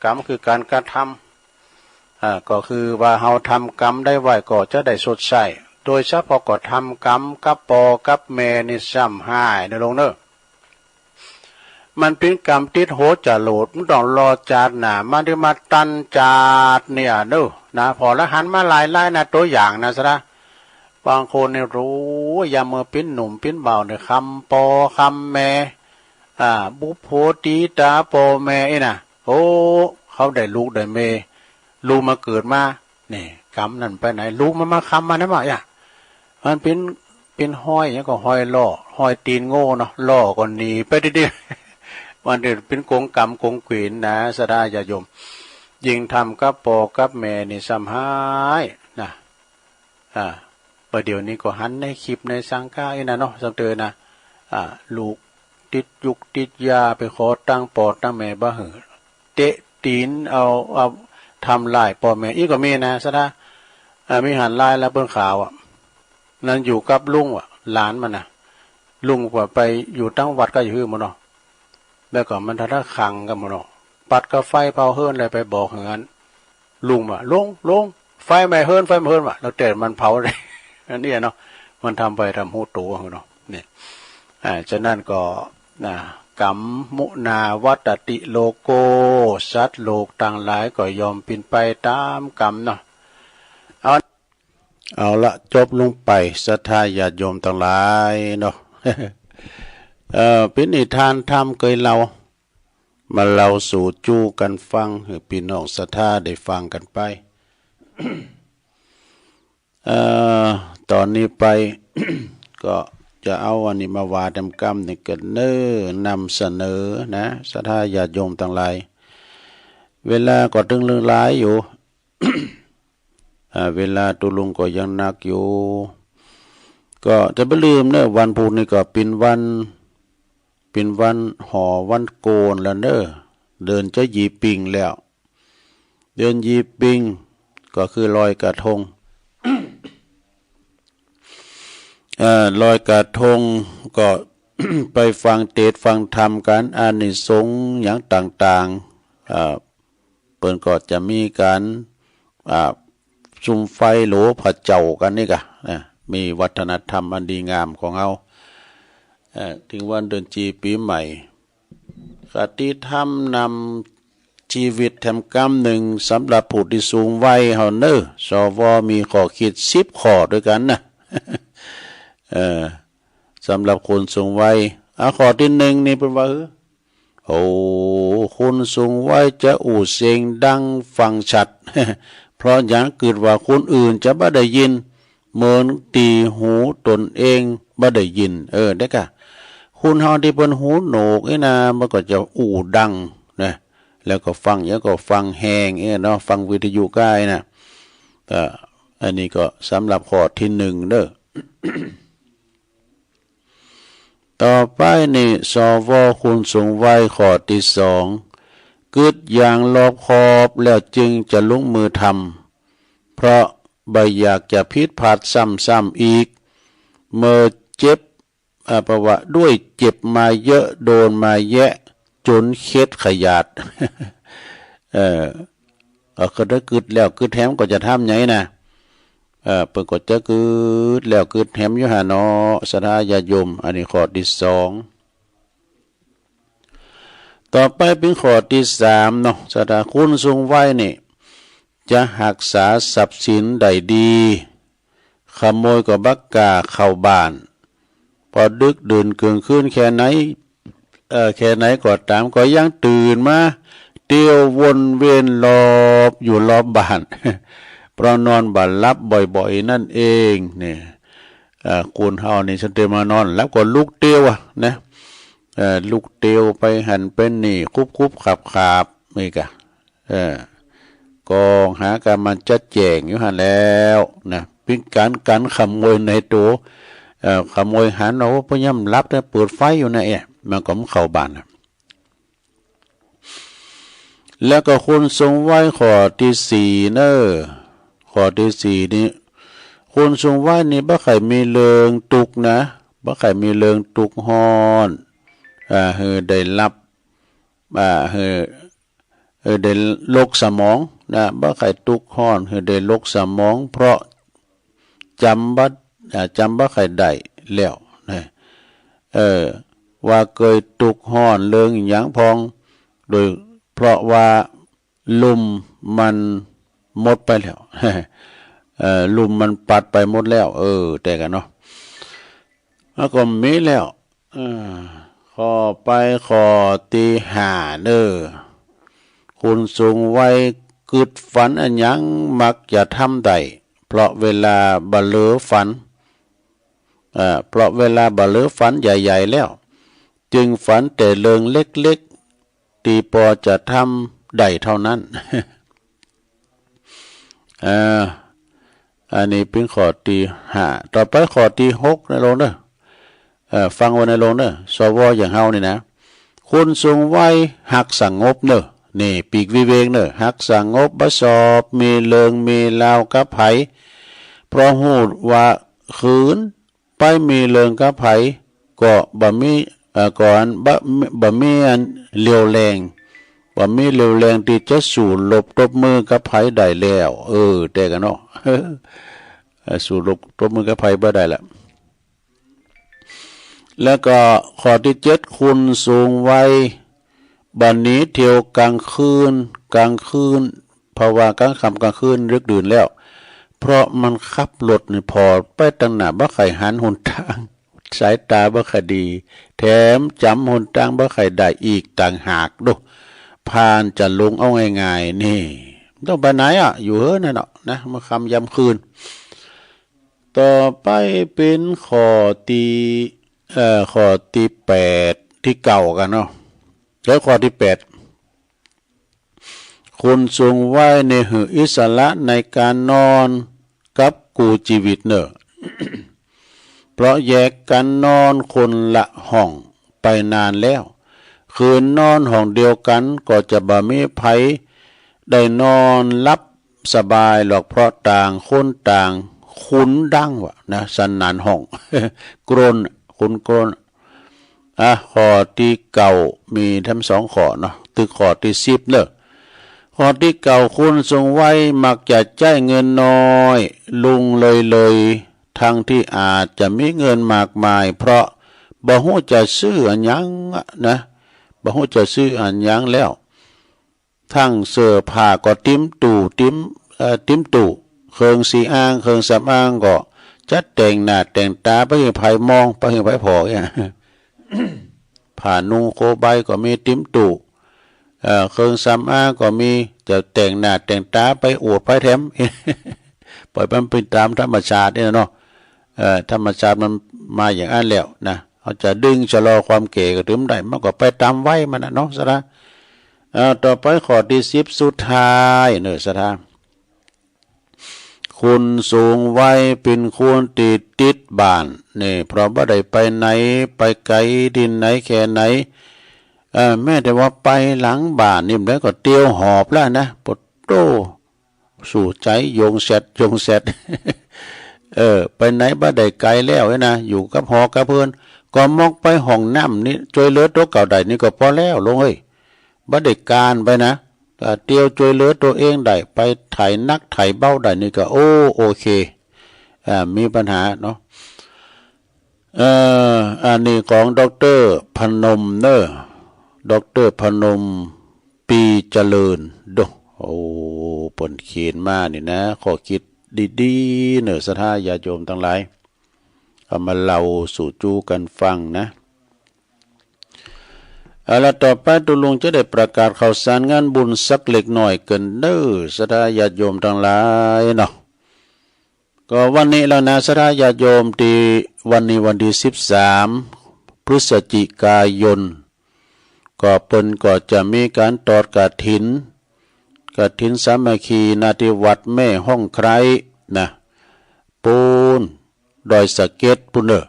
กรรมคือการกระท ก็คือว่าเฮาทำกรรมได้ไว้ก็จะได้สดใสโดยเฉพาะก็ทำกรรมกับปอกับแม่นี่ซ้ำหายนะลงเนอะมันเป็นกรรมติดโหจะโหลดมันต้องรอจาดหนามันได้มาตันจาดเนี่ยเนอะนะพอแล้วหันมาหลายนะตัวอย่างนะซะนะบางคนเนี่ยรู้ยามเมื่อเป็นหนุ่มเป็นเบาเนี่ยคำปอคำแม่บุพโพตีตาปอแม่ไอ้น่ะโอ้เขาได้ลูกได้เมลูกมาเกิดมาเนี่ยกรรมนั่นไปไหนลูกมันมาคำมานะบ่ะมันเป็นห้อยอย่างก็ห้อยล่อห้อยตีนโง่เนาะล่อก่อนหนีไปดิวันเดียวเป็นกงกรรมกงขวีนนะสดาญาโยมยิงทำกับปอกับแม่นี่ซ้ำหายนะประเดี๋ยวนี้ก็หันในคลิปในสังฆาไอ้นะเนาะสังเตอนะลูกติดยุกติดยาไปขอตั้งปอตั้งแม่บ้าเหอเตะตีนเอาทำลายปอแม่อีกก็มีนะสดามีหันลายแล้วเบื้องขาวนั่นอยู่กับลุงหลานมันนะลุงกว่าไปอยู่ตั้งวัดก็อยู่มันเนาะแล้วก็มันทัดขังกันมันเนาะปัดกับไฟเผาเฮิร์นอะไรไปบอกอย่างนั้นลุงลงไฟไม่เฮิร์นเราแต่มันเผาเลยอันนี้เนาะมันทำไปทำหูตัวเนาะเนี่ยฉะนั้นก็กรรมมุนาวัตติโลโกสัตว์โลกต่างหลายก็ยอมเป็นไปตามกรรมเนาะเอาละจบลงไปศรัทธาญาติโยมทั้งหลายเนาะเป็นนิทานธรรมเคยเรามาเล่าสู่จู้กันฟังให้พี่น้องศรัทธาได้ฟังกันไป ตอนนี้ไป ก็จะเอาอันนี้มาวาดกรรมในกันนำเสนอนะศรัทธาญาติโยมทั้งหลายเวลาก็ตึงเรื่องหลายอยู่ เวลาตุลุงก็ยังนักอยู่ก็จะไม่ลืมเนอะวันพุธนี่ก็เป็นวันห่อวันโกนแล้วเนอะเดินจะยีปิงแล้วเดินยีปิงก็คือลอยกระทง ลอยกระทงก็ ไปฟังเทศน์ฟังธรรมกันอานิสงส์อย่างต่างๆเปิ้นก็จะมีการซุมไฟโหลพระเจ้ากันนี่กะมีวัฒนธรรมอันดีงามของเราถึงวันเดือนจีปีใหม่คติธรรมนำชีวิตแถมกรรมหนึ่งสำหรับผู้ที่สูงวัยเฮาเนอสวมีข้อคิด10 ข้อด้วยกันนะ สำหรับคนสูงวัยข้อที่1นี่เป็นว่าโอ้คนสูงวัยจะอู่เสียงดังฟังชัด เพราะอย่างเกิดว่าคนอื่นจะบ่ได้ยินเหมือนตีหูตนเองบ่ได้ยินได้กะคุณเฮาที่เป็นหูโหนกนะมันก็จะอู่ดังนะแล้วก็ฟังแล้วก็ฟังแหงเนาะฟังวิทยุใกล้นะอันนี้ก็สำหรับข้อที่1เด้อ ต่อไปนี่สวคุณสูงวัยข้อที่2กึดอย่างรอบคอบแล้วจึงจะลงมือทำเพราะบ่อยากจะผิดพลาดซ้ำๆอีกเมื่อเจ็บเพราะว่าด้วยเจ็บมาเยอะโดนมาแยะจนเคล็ดขยาด ก็ได้กึดแล้วกึดแถมก็จะทำไงนะเปิดก็จะกึดแล้วกึดแถมอยู่หาเนาะศรัทธาญาติโยมอันนี้ข้อที่2ต่อไปเป็นข้อที่3เนาะศรัทธาคุณสูงวัยนี่จะรักษาทรัพย์สินได้ดีขโมยก็บักกาเข้าบ้านพอดึกดื่นเกินขึ้นแค่ไหนก็ตามก็ยังตื่นมาเที่ยววนเวียนรอบอยู่รอบบ้าน เพราะนอนบ่หลับบ่อยๆนั่นเองเนี่ยคุณเฮานี่ฉันเตมานอนแล้วก็ลุกเตียวนะลุกเตียวไปหันเป็นนี่คุบขับนี่กะกองหาการมันจัดแจงอยู่หันแล้วนะเป็นการขโมยในตัวขโมยหันเอาพยายามรับนะเปิดไฟอยู่นะมันก็เข้าบ้านแล้วก็คนทรงไว้ข้อที่4เนอข้อที่4นี้คนทรงไว้นี่บ่ใครมีเริงตุกนะบ่ใครมีเริงตุกฮ้อนได้รับได้โรคสมอง นะบ่ใครตุกฮ้อนคือได้ลกสมองเพราะจำบ่ใครได้แล้วนะว่าเคยตุกฮ้อนเรื่องหยังพองโดยเพราะว่าลมมันหมดไปแล้วลมมันปัดไปหมดแล้วแต่กันเนาะแล้วก็มีแล้วข้อไปข้อที่5คุณสูงวัยกึดฝันอันยังมักจะทำได้เพราะเวลาบะเลือฝันเพราะเวลาบะเลือฝันใหญ่ๆแล้วจึงฝันแต่เรื่องเล็กๆที่พอจะทำได้เท่านั้นอันนี้เป็นข้อที่5ต่อไปข้อที่6ในโลงเด้อฟังไว้ในโลงเด้อสวอย่างเฮานี่นะคุณสูงวัยหักสงบเด้อนี่ปีกวิเวกเด้อหักสงบบ่สอบมีเลิงมีลาวกับไผเพราะฮู้ว่าคืนไปมีเลิงกับไผก็บ่มีก่อนบ่มีอันเลียวแรงบ่มีเลียวแรงที่จะสู้รบตบมือกับไผได้แล้วแต่กันเนาะสู้รบตบมือกับไผบ่ได้ละแล้วก็ข้อที่7คุณสูงวัยบัดนี้เที่ยวกลางคืนเพราะว่ากลางค่ำกลางคืนดึกดื่นแล้วเพราะมันขับรถนี่พอไปตั้งหน้าบ่ใครหันหนทางสายตาบ่ค่อยดีแถมจำหนทางบ่ค่อยได้อีกต่างหากดูผ่านจะลงเอาง่ายๆนี่ต้องไปไหนอยู่นั่นเนาะนะมาค่ำยามคืนต่อไปเป็นข้อที่8ที่เก่ากันเนาะแล้วข้อที่8คุณสูงไว้ในหืออิสระในการนอนกับกูชีวิตเนอะ เพราะแยกกันนอนคนละห้องไปนานแล้วคืนนอนห้องเดียวกันก็จะบ่มีไผได้นอนรับสบายหรอกเพราะต่างคนต่างคุ้นดังวะนะสนานห้อง กรนคุณกรนข้อที่เก่ามีทั้ง2ข้อเนาะตึกข้อที่10เนอะข้อที่เก่าคุณทรงไว้มักจะจ่ายเงินน้อยลุงเลยทั้งที่อาจจะมีเงินมากมายเพราะบ่ฮู้จะซื้ออันหยังนะบ่ฮู้จะซื้ออันหยังแล้วทั้งเสื้อผ้าก็ติ้มตู่เครื่องสีอ้างเครื่องสำอางก็จัดแต่งหน้าแต่งตาไปให้ไผมองไปให้ไผพอเนี่ย ผ้านุ่งโคใบก็มีติ้มตู่เครื่องสำอางก็มีจะแต่งหน้าแต่งตาไปอวดไปแถม ปล่อยมันเป็นตามธรรมชาตินี่เนาะธรรมชาติมันมาอย่างนั้นแล้วนะเขาจะดึงชะลอความเก๋ก็ถึงได้มันก็ไปตามไว้มันนะเนาะสระต่อไปข้อที่10สุดท้ายเนอะสระคุณสูงวัยเป็นคนติดบ้านนี่เพราะบ่ได้ไปไหนไปไกลดินไหนแค่ไหนแม้แต่ว่าไปหลังบ้านนี่แล้วก็เตียวหอบแล้วนะปดโตสู่ใจโยงแซด ไปไหนบ่ได้ไกลแล้วนะอยู่กับหอกับเพื่อนก็มอกไปห้องน้ำนี่ช่วยเหลือตัวเก่าได้นี่ก็พอแล้วลงเอ้ยบ่ได้การไปนะเตียวช่วยเหลือตัวเองได้ไปไถนักไถเบ้าได้นี่ก็โอเคมีปัญหาเนาะอันนี้ของดร.พนมเนอะดร.พนมปีเจริญดูปนเขียนมานี่นะขอคิดดีๆเนอะศรัทธาญาติโยมทั้งหลายเอามาเล่าสู่จูกันฟังนะแล้วต่อไปตุลุงจะได้ประกาศข่าวสารงานบุญสักเล็กหน่อยเกินเด้อศรัทธาญาติโยมทั้งหลายเนาะก็วันนี้แล้วนะศรัทธาญาติโยมที่วันนี้วันที่13พฤศจิกายนก็เปิ้นก็จะมีการตอดกฐินสามัคคีณที่วัดแม่ห้องไคร้นะปูนดอยสะเก็ดปุเนอ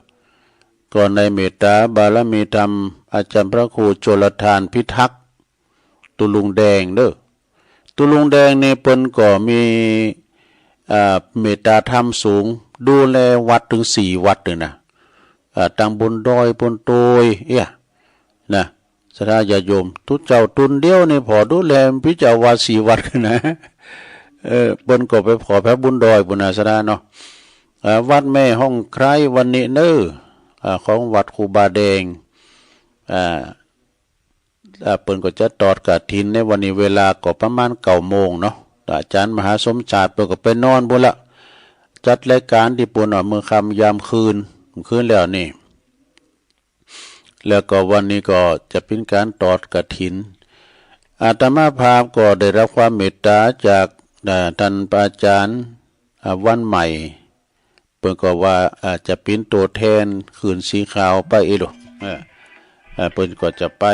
ก็ในเมตตาบารมีธรรมอาจารย์พระครูโชลทานพิทักษ์ตุลุงแดงเด้อตุลุงแดงในเปิ้นก็มีเมตตาธรรมสูงดูแลวัดถึง4วัดเลยนะตั้งบนดอยบนโตยนะศรัทธาญาติโยมทุกเจ้าตุนเดียวนี่พอดูแลพิจารวัด4วัดนะ เปิ้นก็ไปขอพระบุญดอยบุญอาสดาเนาะวัดแม่ห้องไคร้วันนี้เน้อของวัดครูบาแดงเปิ้นก็จะตอดกฐินในวันนี้เวลาก็ประมาณ9 โมงเนาะอาจารย์มหาสมชาติเปิ้นก็ไปนอนพุ่นละจัดรายการที่ปุ่นมื้อค่ำยามคืนแล้วนี่แล้วก็วันนี้ก็จะเป็นการตอดกฐินอาตมาภาพก็ได้รับความเมตตาจากท่านอาจารย์วันใหม่เพิ่นก็ว่าจะเป็นตัวแทนคืนสีขาวไปอีกเพิ่นก็จะไป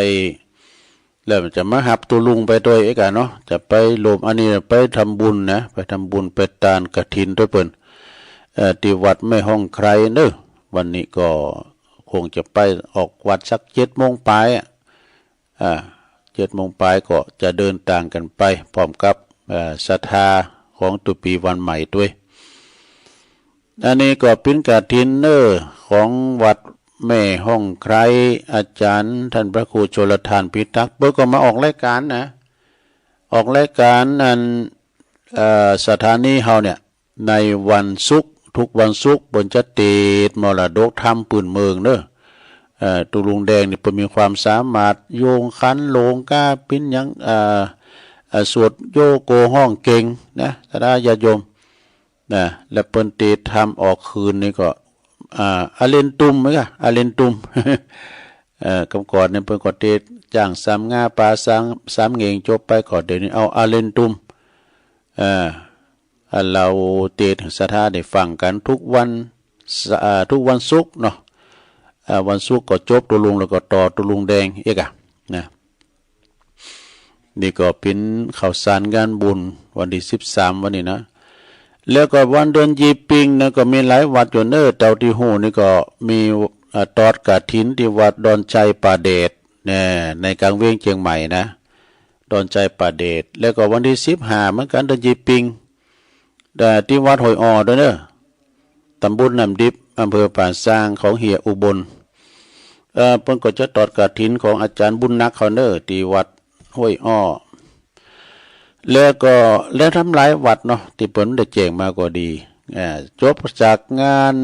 แล้วจะมาหับตัวลุงไปด้วยเอกเนาะจะไปรวมอันนี้ไปทำบุญนะไปทำบุญไปทานกฐินด้วยเพิ่นที่วัดแม่ห้องไคร้เด้อวันนี้ก็คงจะไปออกวัดสัก7 โมงปลาย7 โมงปลายก็จะเดินต่างกันไปพร้อมกับศรัทธาของตุปีวันใหม่ด้วยอันนี้ก็เป็นกฐินของวัดแม่ห้องไคร้อาจารย์ท่านพระครูชลทานพิทักษ์เบิกก็มาออกรายการนะออกรายการนั้นสถานีเฮาเนี่ยในวันศุกร์ทุกวันศุกร์บนจะติดมรดกธรรมปืนเมืองตุลุงแดงนี่เพิ่นมีความสามารถโยงคันโลงก้าปิ้นหยังสวดโยโกห้องเก่งนะสาญาติโยมนะและเปิ้นติดทำออกคืนนี่ก็อาเลนตุมมั้ยกะอาเลนตุมกำก่อนเนี่ยเพิ่นก็เตดจ้าง3 งาปลา3 เงงจบไปก็เดี๋ยวนี้เอาอาเลนตุมเราเตดสถาได้ฟังกันทุกวันศุกร์เนาะวันศุกร์ก็จบตุลุงแล้วก็ต่อตุลุงแดงอีกนะนี่ก็เป็นข่าวสารงานบุญวันที่13วันนี้นะแล้วก็วันเดือนยีปิงนะก็มีหลายวัดอยู่เต่าที่หูนี่ก็มีตอดกฐินที่วัดดอนใจป่าเดชในกลางเวียงเชียงใหม่นะดอนใจป่าเดชแล้วก็วันที่15เหมือนกันเดือนยีปิงที่วัดหอยอ่อด้วยตำบลน้ำดิบอำเภอป่าซางของเฮียอุบลเพิ่นก็จะตอดกฐินของอาจารย์บุญนักเขาที่วัดห้วยอ้อแล้วทำหลายวัดเนาะที่เพิ่นได้แจ้งมาก็ดีจบจากงาน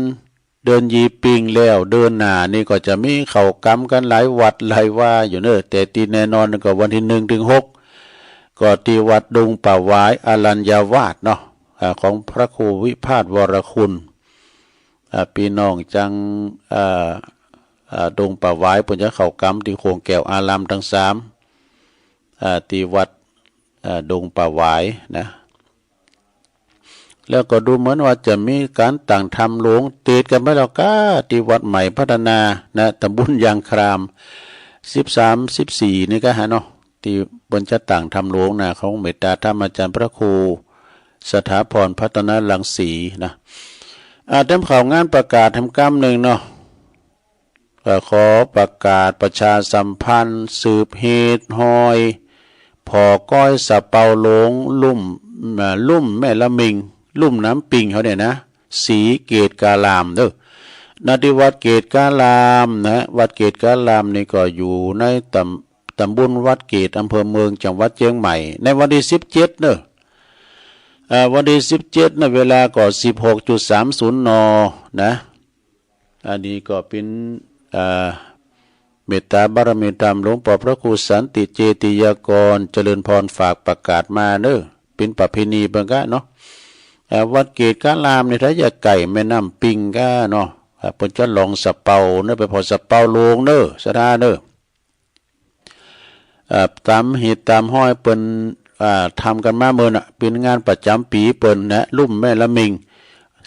เดินยีปิงแล้วเดินหน้านี่ก็จะมีเข้ากรรมกันหลายวัดหลายว่าอยู่แต่ที่แน่นอนก็วันที่1 ถึง 6ก็ที่วัดดงป่าหวายอรัญญาวาสเนาะของพระครูวิพาทวรคุณพี่น้องจังดงป่าหวายเพิ่นจะเข้ากรรมที่โคงแก้วอารามทั้ง3ที่วัดดงป่าหวายนะแล้วก็ดูเหมือนว่าจะมีการต่างทำหลวงติดกันไปแล้วก็ที่วัดใหม่พัฒนานะตำบลยางคราม13 14นี่ก็เนาะที่บนจะต่างทำหลวงนะของเมตตาธรรมอาจารย์พระครูสถาพรพัฒนารังสีนะทำข่าวงานประกาศทำกรรมหนึ่งเนาะขอประกาศประชาสัมพันธ์สืบเหตุหอยพอก้อยสะเปาหลงลุ่มแม่ละมิงลุ่มน้ำปิงเขาเนี่ยนะสีเกตกาลามนาที่วัดเกตกาลามนะวัดเกตกาลามนี่ก็อยู่ในตำบลวัดเกตอำเภอเมืองจังหวัดเชียงใหม่ในวันที่17วันที่17นะเวลาก็16.30 นนะอันนี้ก็เป็นเมตตาบารมีธรรมหลวงพ่อพระครูสันติเจติยากรเจริญพรฝากประกาศมาเป็นประเพณีเบิ่งกะเนาะวัดเกตกาลามนี่ถ้าอยากไก่แม่น้ำปิงกะเนาะเพิ่นจะลองสะเปาไปพอสะเปาโลงสะดาตามเหตุตามห้อยเปิ้นทำกันมาเมื่อน่ะเป็นงานประจำปีเปิ้นนะลุ่มแม่ละมิง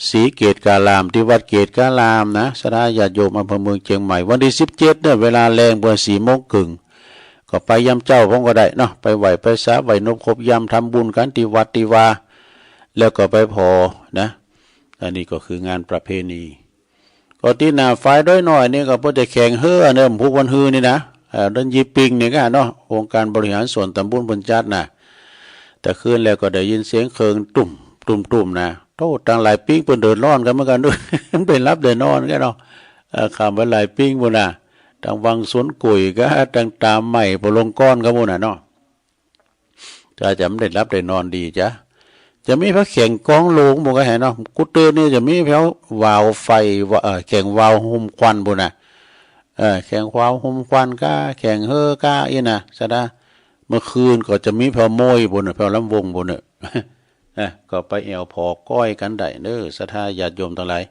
สีเกตกาลามที่วัดเกตกาลามนะสดาญาติโยมอำเภอเมืองเชียงใหม่วันที่17เวลาแรงบ่4 โมงครึ่งก็ไปยำเจ้าของก็ได้เนาะไปไหวไปสาไหวนบครบยำทำบุญกันที่วัดที่วาแล้วก็ไปพอนะอันนี้ก็คืองานประเพณีก็ที่หน้าไฟด้วยหน่อยนี่ก็เพื่อจะแข่งเฮือเนี่ยผู้วันฮือนี่นะเดินยีปิงนี่ก็เนาะองค์การบริหารส่วนตำบลบนจัดนะแต่คืนแล้วก็ได้ยินเสียงเคิงตุ่มนะโทษทางหลายปิ้งเปิ้นเดินร้อนกันเหมือนกันด้วย เป็นรับเดินนอนกันเนาะคำว่าหลายปิ้งพุ่นน่ะทางวังสวนกุยก็ทางตามใหม่พลงก้อนก็พุ่นน่ะเนาะจะไม่ได้รับได้นอนดีจ้ะ จะมีพระแข่งกองโลงบ่ก็เห็นเนาะกูเตือนนี่จะมีแถววาวไฟแข่งวาวหุมควันบุน่ะแข่งวาวหุมควันก้าแข่งเฮอก้าอีน่ะซะดาเมื่อคืนก็จะมีแผ่วโมยบุน่ะแผ่วลำวงบุน่ะก็ไปแอวพอก้อยกันได้เด้อศรัทธาญาติโยมทั้งหลาย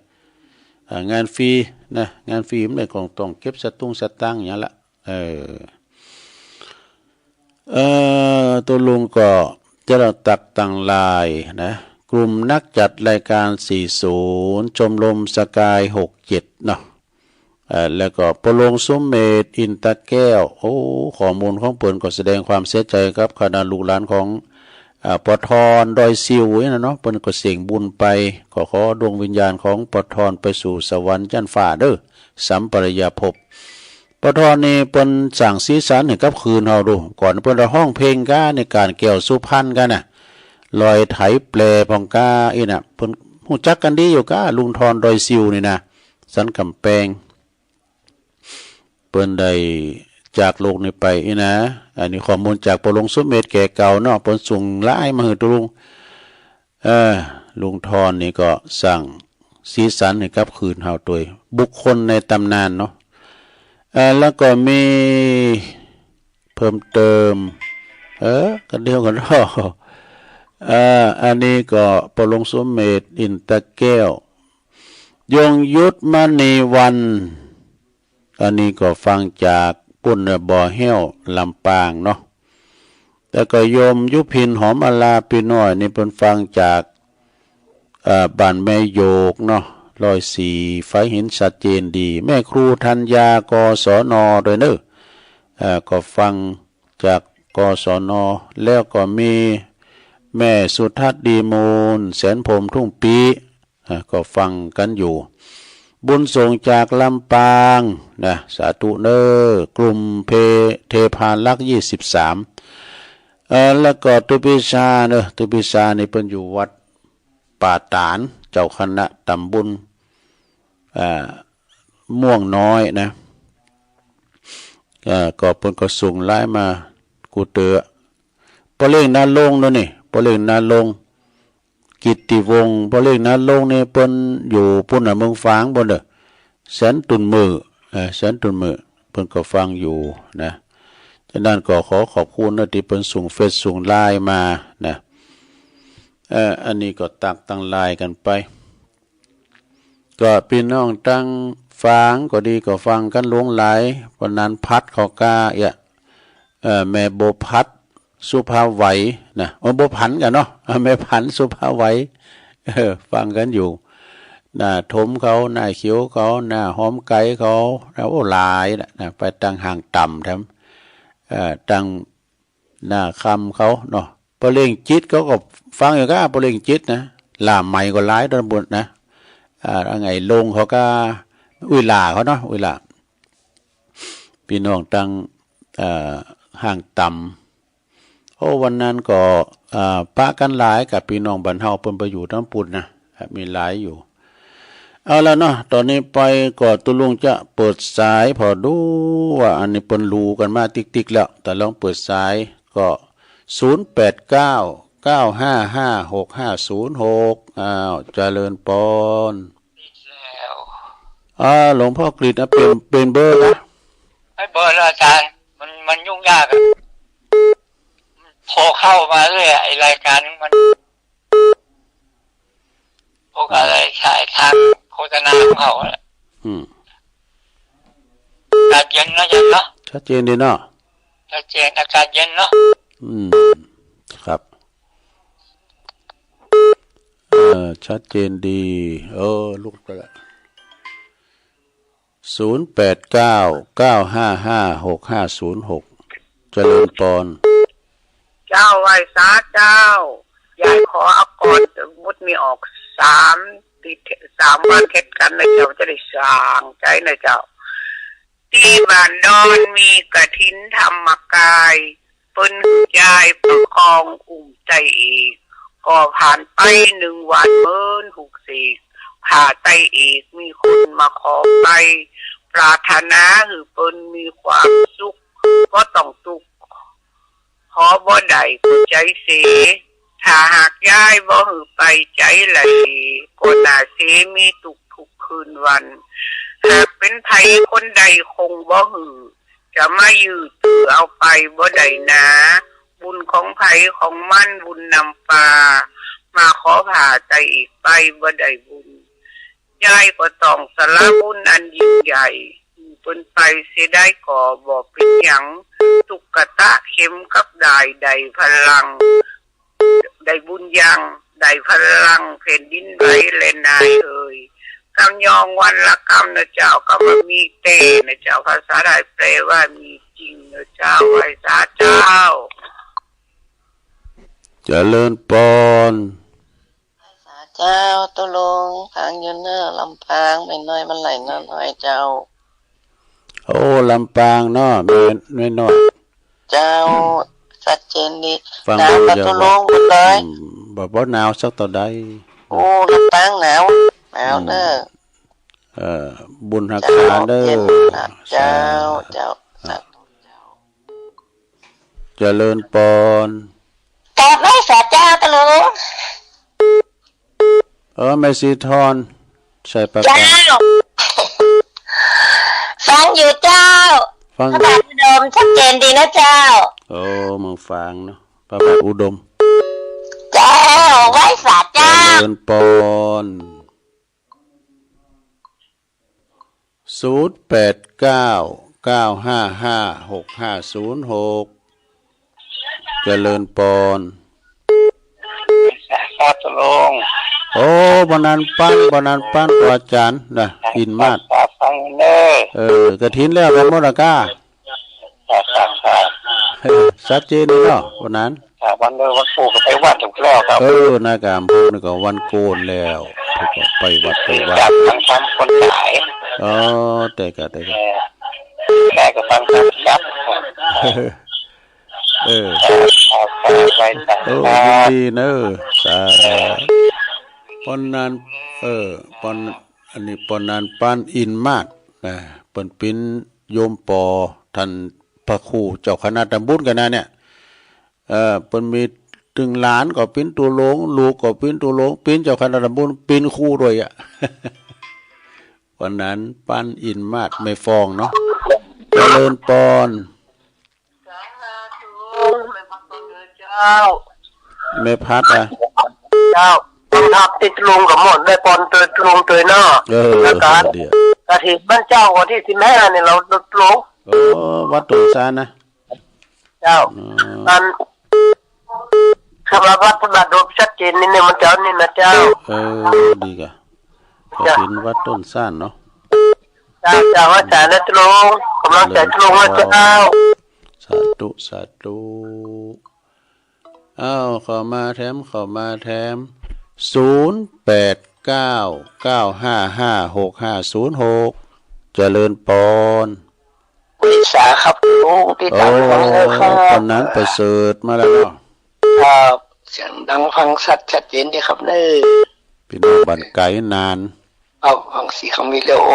งานฟรีนะงานฟรีมันได้ของต้องเก็บสตุ้งสตังค์อย่างละตัวลุงก็จะเราตักตั้งลายนะกลุ่มนักจัดรายการ40ชมรมสกาย67เนาะแล้วก็ปลงสุมเมธอินตะแก้วโอ้ข้อมูลของเปิ้นก็แสดงความเสียใจครับคณะลูกหลานของปทรดอยซิวนะเนาะเปิ้นก็เสี่ยงบุญไปขอดวงวิญญาณของปทรไปสู่สวรรค์ชั้นฟ้าเด้อสัมปรายภพปทรนี่เปิ้นสั่งสีสันให้กับคืนเฮาดูก่อนเปิ้นร้องเพลงก้าในการแก้วสุพรรณกันน่ะลอยไถแปลพองก้าอีน่ะเพิ่นฮู้จักกันดีอยู่ก้าลุงทรดอยซิวนี่นะสันกำแพงเปิ้นได้จากโลกนี้ไปอีนะอันนี้ข้อมูลจากปลงสุเมธแก่เก่าเนาะเปิ้นส่งหลายมาให้ตุลุงลุงทรนี่ก็สั่งสีสันให้กับคืนเฮาตัวบุคคลในตำนานเนาะแล้วก็มีเพิ่มเติมกันเดียวกันรออันนี้ก็ปลงสุเมธอินตะแก้วยงยุทธมณีวันอันนี้ก็ฟังจากปุ่นบ่อแห้วลำปางเนาะแล้วก็โยมยุพินหอมอลาปีน้อยนี่เป็นฟังจากบ้านแม่โยกเนาะ104ไฟเห็นชัดเจนดีแม่ครูธัญญากศนด้วยเนก็ฟังจากกศนแล้วก็มีแม่สุทัศน์ดีมูลแสนพรมทุ่งปีก็ฟังกันอยู่บุญส่งจากลำปางนะสาธุเนอกลุ่มเทพาลักษ์23แล้วก็ตุปิชาเนอะตุปิชานี่เป็นอยู่วัดป่าตานเจ้าคณะตำบลม่วงน้อยนะก็เพิ่นก็ส่งไลน์มากูเตอปะเล่งนาลงนั่นนี่ปะเล่งนาลงกิตติวงศ์ปะเล่งนาลงนี่เพิ่นอยู่ปุ่นเมืองฝางบ่เด้อแสนตุนมือเพิ่นก็ฟังอยู่นะฉะนั้นก็ขอขอบคุณนะที่เพิ่นส่งเฟซส่งไลน์มานะอันนี้ก็ตั้งไลน์กันไปก็พี่น้องตั้งฟังก็ดีก็ฟังกันหลวงหลายวันนั้นพัดเขากาแม่โบพัดสุภาไหวนะโบผันกันเนาะแม่ผันสุภาไหวฟังกันอยู่หน้าถมเขาหน้าเขียวเขาหน้าหอมไก่เขาแล้วหลายนะไปตั้งห่างต่ำแถมตั้งหน้าคำเขาเนาะปะเล่งจิตเขาก็ฟังอยู่ก็ปะเล่งจิตนะลาใหม่ก็หลายตอนบนนะไงลงเขาก็อุยลาเขาเนาะอุยลาพี่น้องตั้งห่างต่ำวันนั้นก็ปะกันหลายกับพี่น้องบรรเทาเพิ่นไปอยู่ทั้งปุ่นนะมีหลายอยู่เอาแล้วเนาะตอนนี้ไปก็ตุลุงจะเปิดสายพอดูว่าอันนี้เปิ้นรู้กันมาติ๊กๆแล้วแต่ลองเปิดสายก็0899556506เจริญปอนหลวงพ่อกฤษนะเป็นเบอร์นะไม่เบอร์แล้วอาจารย์มันยุ่งยากพอเข้ามาเลยไอรายการมันพวกอะไรขายทางโฆษณาของเขาอากาศเย็นนะเนาะชัดเจนดีเนาะชัดเจนอากาศเย็นเนาะครับชัดเจนดีลูกไปละ0899556506เจริญปอนเจ้าไหว้สาเจ้ายายขอเอาก่อนมุดมีออก3 วันเท็ดกันนะเจ้าจะได้สร้างใจนะเจ้าที่บ้านดอนมีกฐินธรรมกายเปิ้นยายประคองอุ่มใจอีกก็ผ่านไป1 วัน64ผ่าไตอีกมีคนมาขอไปปรารถนาหือเปิ้นมีความสุขก็ต้องทุกข์ขอบ่ได้ก็ใจเสียท ถ้าหากย้ายบ่หือไปใจไหลก็น่าเสมีทุกคืนวันหากเป็นไผคนใดคงบ่หือจะมายืดถือเอาไปบ่ได้นะบุญของไผของมันบุญนำปามาขอผ่าใจอีกไปบ่ได้บุญยายก็ต้องสละบุญอันยิ่งใหญ่เพิ่นไปเสียได้ก่อบ่เป็นหยังตุกตะเข็มกับได้พลังได้บุญยังได้พลังแผ่นดินไหวและนายเอ่ยคำยองวันละคำนะเจ้าก็มามีเตนะเจ้าภาษาไทยแปลว่ามีจริงนะเจ้าไว้สาเจ้าเจริญปนเจ้าตุลงพางอยู่เนอลำพางไม่น้อยมันไหลน้อยเจ้าโอ้ลำปางเนาะไม่น้อยเจ้าชัดเจนดีฟังหนาวกับตุลงหมดเลยบ่หนาวสักต่อใดโอ้ลำปางหนาวเนอบุญหักษาเด้อเจ้าเจริญปนกราบไหว้สาเจ้าตุลงแม่สีทอนใส่ปากกาฟังอยู่เจ้าฟังพระบาทอุดมชัดเจนดีนะเจ้ามึงฟังเนาะพระบาทอุดมเจ้าไหว้สาเจ้าเจริญปน0899556506เจริญปนครับตุลงบนันปั้นอาจารย์นะอินมาดฟังเนกระถินแล้วกันหมดละก้าชัดเจนเนาะวันนั้นวันเดินวันปู่ก็ไปวัดถูกแล้วครับนากามพูนี่ก็วันโกนแล้วถูกไปวัดจับทำคนขายแต่ก็ฟังครับดีเนอะปนนั้นปนอันนี้ปนนั้นปานอินมากนะเปิ้นปิ้นโยมปอท่านพระครูเจ้าคณะตำบลกันนะเนี่ยเปิ้นมีถึงหลานก็ปิ้นตัวหลงลูกก็ปิ้นตัวหลงปิ้นเจ้าคณะตำบลปิ้นครูด้วยอ่ะวันนั้นปานอินมากไม่ฟองเนาะเจริญปนไม่พัดเจ้าต้องทับติดลุงกับหมดได้ปอนตัวลุงตัวเนาะแล้วการกระถิ่นบ้านเจ้าวันที่15เนี่ยเราลงวัดตุลซานนะเจ้าอันคำว่าวัดประดมชัดเจนนี่เนี่ยมันเจ้านี่นะเจ้าดีกะกระถิ่นวัดต้นซานเนาะเจ้าว่าจ่ายแล้วลงกำลังจ่ายลงแล้วเจ้าสาธุขอมาแถม0899555606เจริญปนวิสาครับลุงที่ตั้งฟังแล้วครับตอนนั้นประเสริฐมาแล้วเนาะครับเสียงดังฟังชัดเจนดีครับเน้อพี่น้องบ้านไกลนานฟังสีคำวิดีโอ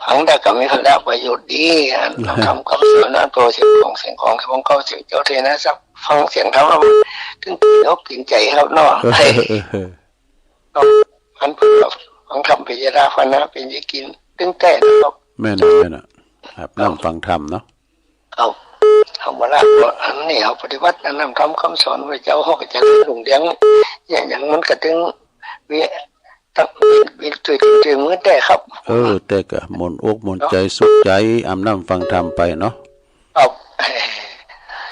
ฟังได้ก็มีแล้วประโยชน์ดีทำกับเสียงหน้าตัวเสียงของที่ผมเข้าเสียงเจ้าเทนะครับฟังเสียงเขาถึงกินใจครับเนาะมันเพื่อฟังธรรมปิยราฟันนะเป็นยิ่งกินตึงแต่ครับแม่น่ะครับนั่งฟังธรรมเนาะทำมาละอันนี้เขาปฏิบัตินำคำสอนไว้เจ้าเขาก็จะหลงเลี้ยงอย่างมันก็ถึงมีตัวมือแต่ครับแต่ก็มนอกมนใจสุขใจอำน้ำฟังธรรมไปเนาะ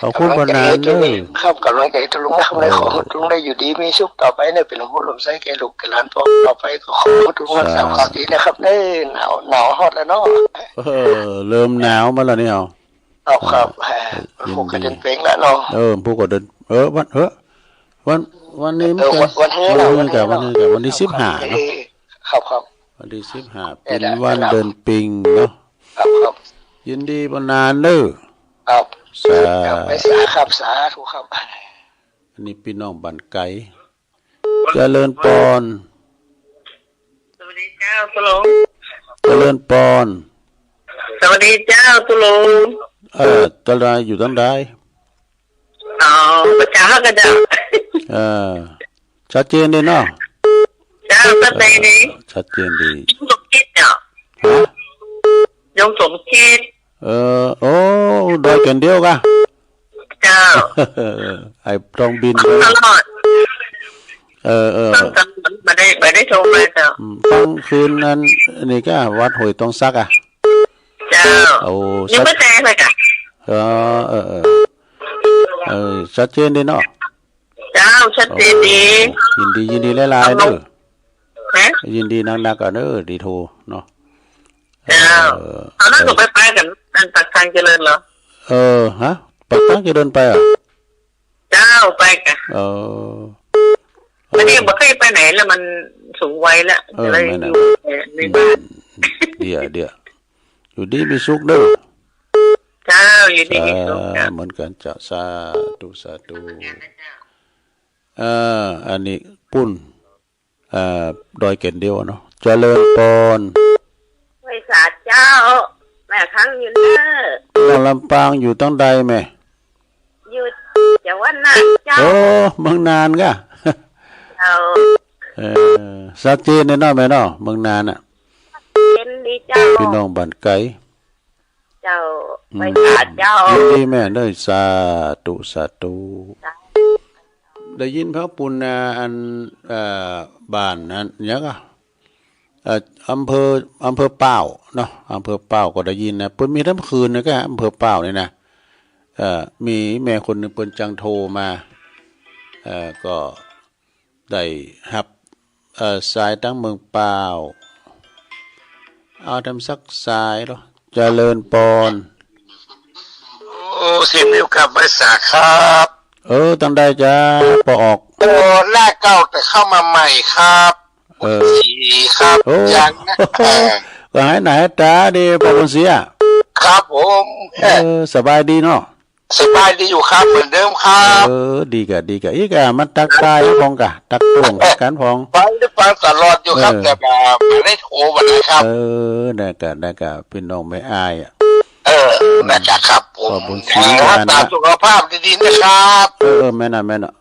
ขอบคุณบรรดาเลยครับกำลังใจทุลุงนะครับในขอทุลุงได้อยู่ดีมีสุขต่อไปเนี่ยเป็นหลวงพ่อหลวงไส้แกลูกแกหลานต่อไปก็ขอทุลุงรักษาความดีนะครับเน่หนาวฮอดแล้วเนาะเริ่มหนาวมาแล้วเนี่ยครับผู้ก็เดินเป่งแล้วเนาะผู้ก็เดินวันนี้มันวันที่15เนาะครับวันที่15เป็นวันเดินปิงเนาะครับยินดีบรรดาเด้อครับไม่สาครับสาธุครับอันนี้พี่น้องบ้านไกลเจริญปนสวัสดีเจ้าตุลงเจริญปนสวัสดีเจ้าตุลงตะไดอยู่ตั้งใดประจาก็จะ เออชัดเจนดีเนาะเจ้าก็ใจดีชัดเจนดียงสมคิดเนาะยงสมคิดโอ้ดอยกันเดียวกะเจ้าไอ้ตรงบินตลอดต้องมาได้โทรมาเจ้าต้องคืนนั้นนี่ก็วัดหวยตรงซักอ่ะเจ้าโอ้ยังไม่แจ้งเลยกะชัดเจนดีเนาะเจ้าชัดเจนดียินดีหลายๆเด้อยินดีนักๆกันเด้อดีโทเนาะเจ้าเอานั่นก็ไปกันนั่นปักทางเจริญเหรอฮะปักทางเจริญไปอ่ะเจ้าไปกันวันนี้บ่เคยไปไหนแล้วมันสูงวัยแล้วเลยอยู่ในบ้านเดี๋ยวอยู่ดีมีสุขเด้อเจ้าอยู่ดีมีสุขเหมือนกันเจ้าสาธุอันนี้ปุ้นดอยเก่นเดียวเนาะเจริญปอนไว้สาเจ้าแม่ทั้งอยู่เด้อลำปางอยู่ตั้งใดแม่อยู่จังหวัดน่านเจ้าเมืองนานกะสักเจนเนาะแม่เนาะเมืองนานอ่ะเป็นดีเจ้าพี่น้องบ้านไกลเจ้าไปสาเจ้าดีแม่ได้สาธุได้ยินพระปุณณาอันบ้านนั้นเนี่ยก็อำเภอเป้าเนาะอำเภอเป้าก็ได้ยินนะเปิ้นมีทั้งคืนนะก็อำเภอเป้านี่นะมีแม่คนนึงเปิ้นจังโทรมาก็ได้รับสายตั้งเมืองเปล่าเอาทำสักสายหรอเจริญปอนเสียงนิ้วกับภาษาครับตั้งได้จ้าปออกแรกเก่าแต่เข้ามาใหม่ครับสีครับยังก็หายไหนตาดีปอนเสียครับผมสบายดีเนาะสบายดีอยู่ครับเหมือนเดิมครับดีกะอีกะมันตักตายพองกะตักตรงกันพองฟังตลอดอยู่ครับแต่มาได้โทรวันนี้ครับได้กะพี่น้องไม่อายอ่ะนะครับผมตามสุขภาพดีๆนะครับแม่น่ะ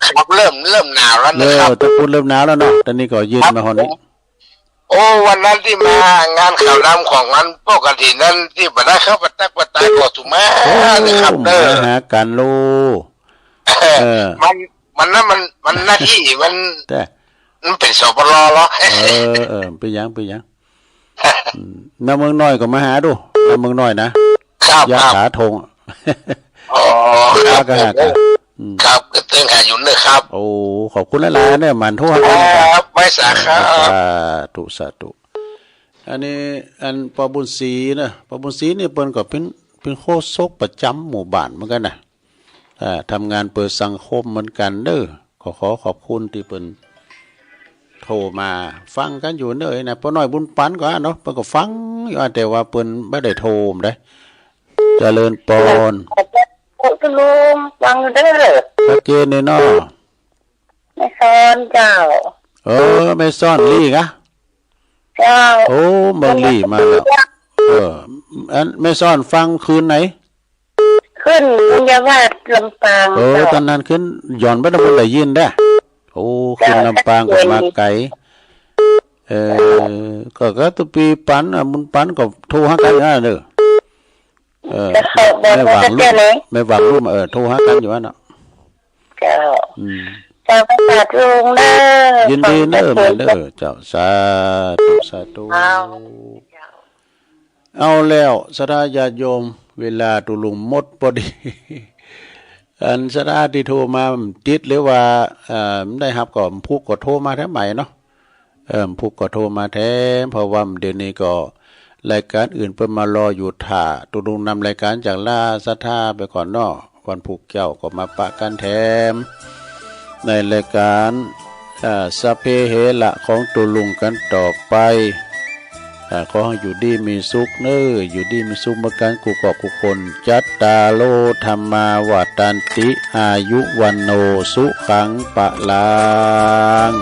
ครับเริ่มหนาวแล้วนะครับตะปูเริ่มหนาวแล้วเนาะตอนนี้ก็เย็นมาหอนี้วันนั้นที่มางานข่าวน้ำของมันปกตินั้นที่บัได้เข้าปะตายก่อถูกไหมนะครับหากันลูมันหน้าที่มันเป็นสปรเหรอไปยังน้ำเมืองน้อยก็มาหาดูน้ำเมืองน้อยนะยาขาทงก็หากันครับก็เตือนหาอยู่เนอะครับขอบคุณหลายๆเนี่ยมันทั่วครับไม่สาครับสาธุอันนี้อันปบุญศรีนะปบุญศรีนี่เปิ้นก็เป็นโฆษกประจำหมู่บ้านเหมือนกันนะทำงานเปิดสังคมเหมือนกันเด้อขอขอบคุณที่เปิ้นโทรมาฟังกันอยู่เด้อนะป้าน้อยบุญปันก็เนาะเปิ้นก็ฟังอยู่แต่ว่าเปิ้นไม่ได้โทรได้เจริญปอนคุณลุงฟังเด้อชัดเจนเลยเนาะไม่ซ่อนเจ้าไม่ซ่อนลี่กะเจ้าเมืองลี่มาแล้วอันไม่ซ่อนฟังคืนไหนขึ้นบุญญาวาสลำปางตอนนั้นขึ้นย้อนบ่ได้ยินได้ขึ้นลำปางก็มาไกลก็ตุปีปันบุญปันก็โทรหากันเด้อไม่หวังลูกโทรหากันอยู่เนาะเจ้าประสาทลุงเด้อยินดีเด้อแม่เด้อเจ้าสาธุเอาแล้วสราญาติโยมเวลาตุลุงหมดพอดีอันสราที่โทรมาติดหรือว่าได้รับก็ผู้ก็โทรมาแท้ใหม่เนาะผู้ก็โทรมาแท้เพราะว่าเดี๋ยวนี้ก็รายการอื่นเพิ่นมารออยู่ท่าตุลุงนำรายการจากลาศรัทธาไปก่อนเนาะวันผูกเจ้าก็มาปะกันแถมในรายการสัพเพเหระของตุลุงกันต่อไปขอให้อยู่ดีมีสุขอยู่ดีมีสุขเมื่อกันกุกอบกุคนจัตตาโลธรรมาวัฏันติอายุวันโนสุขังปะลัง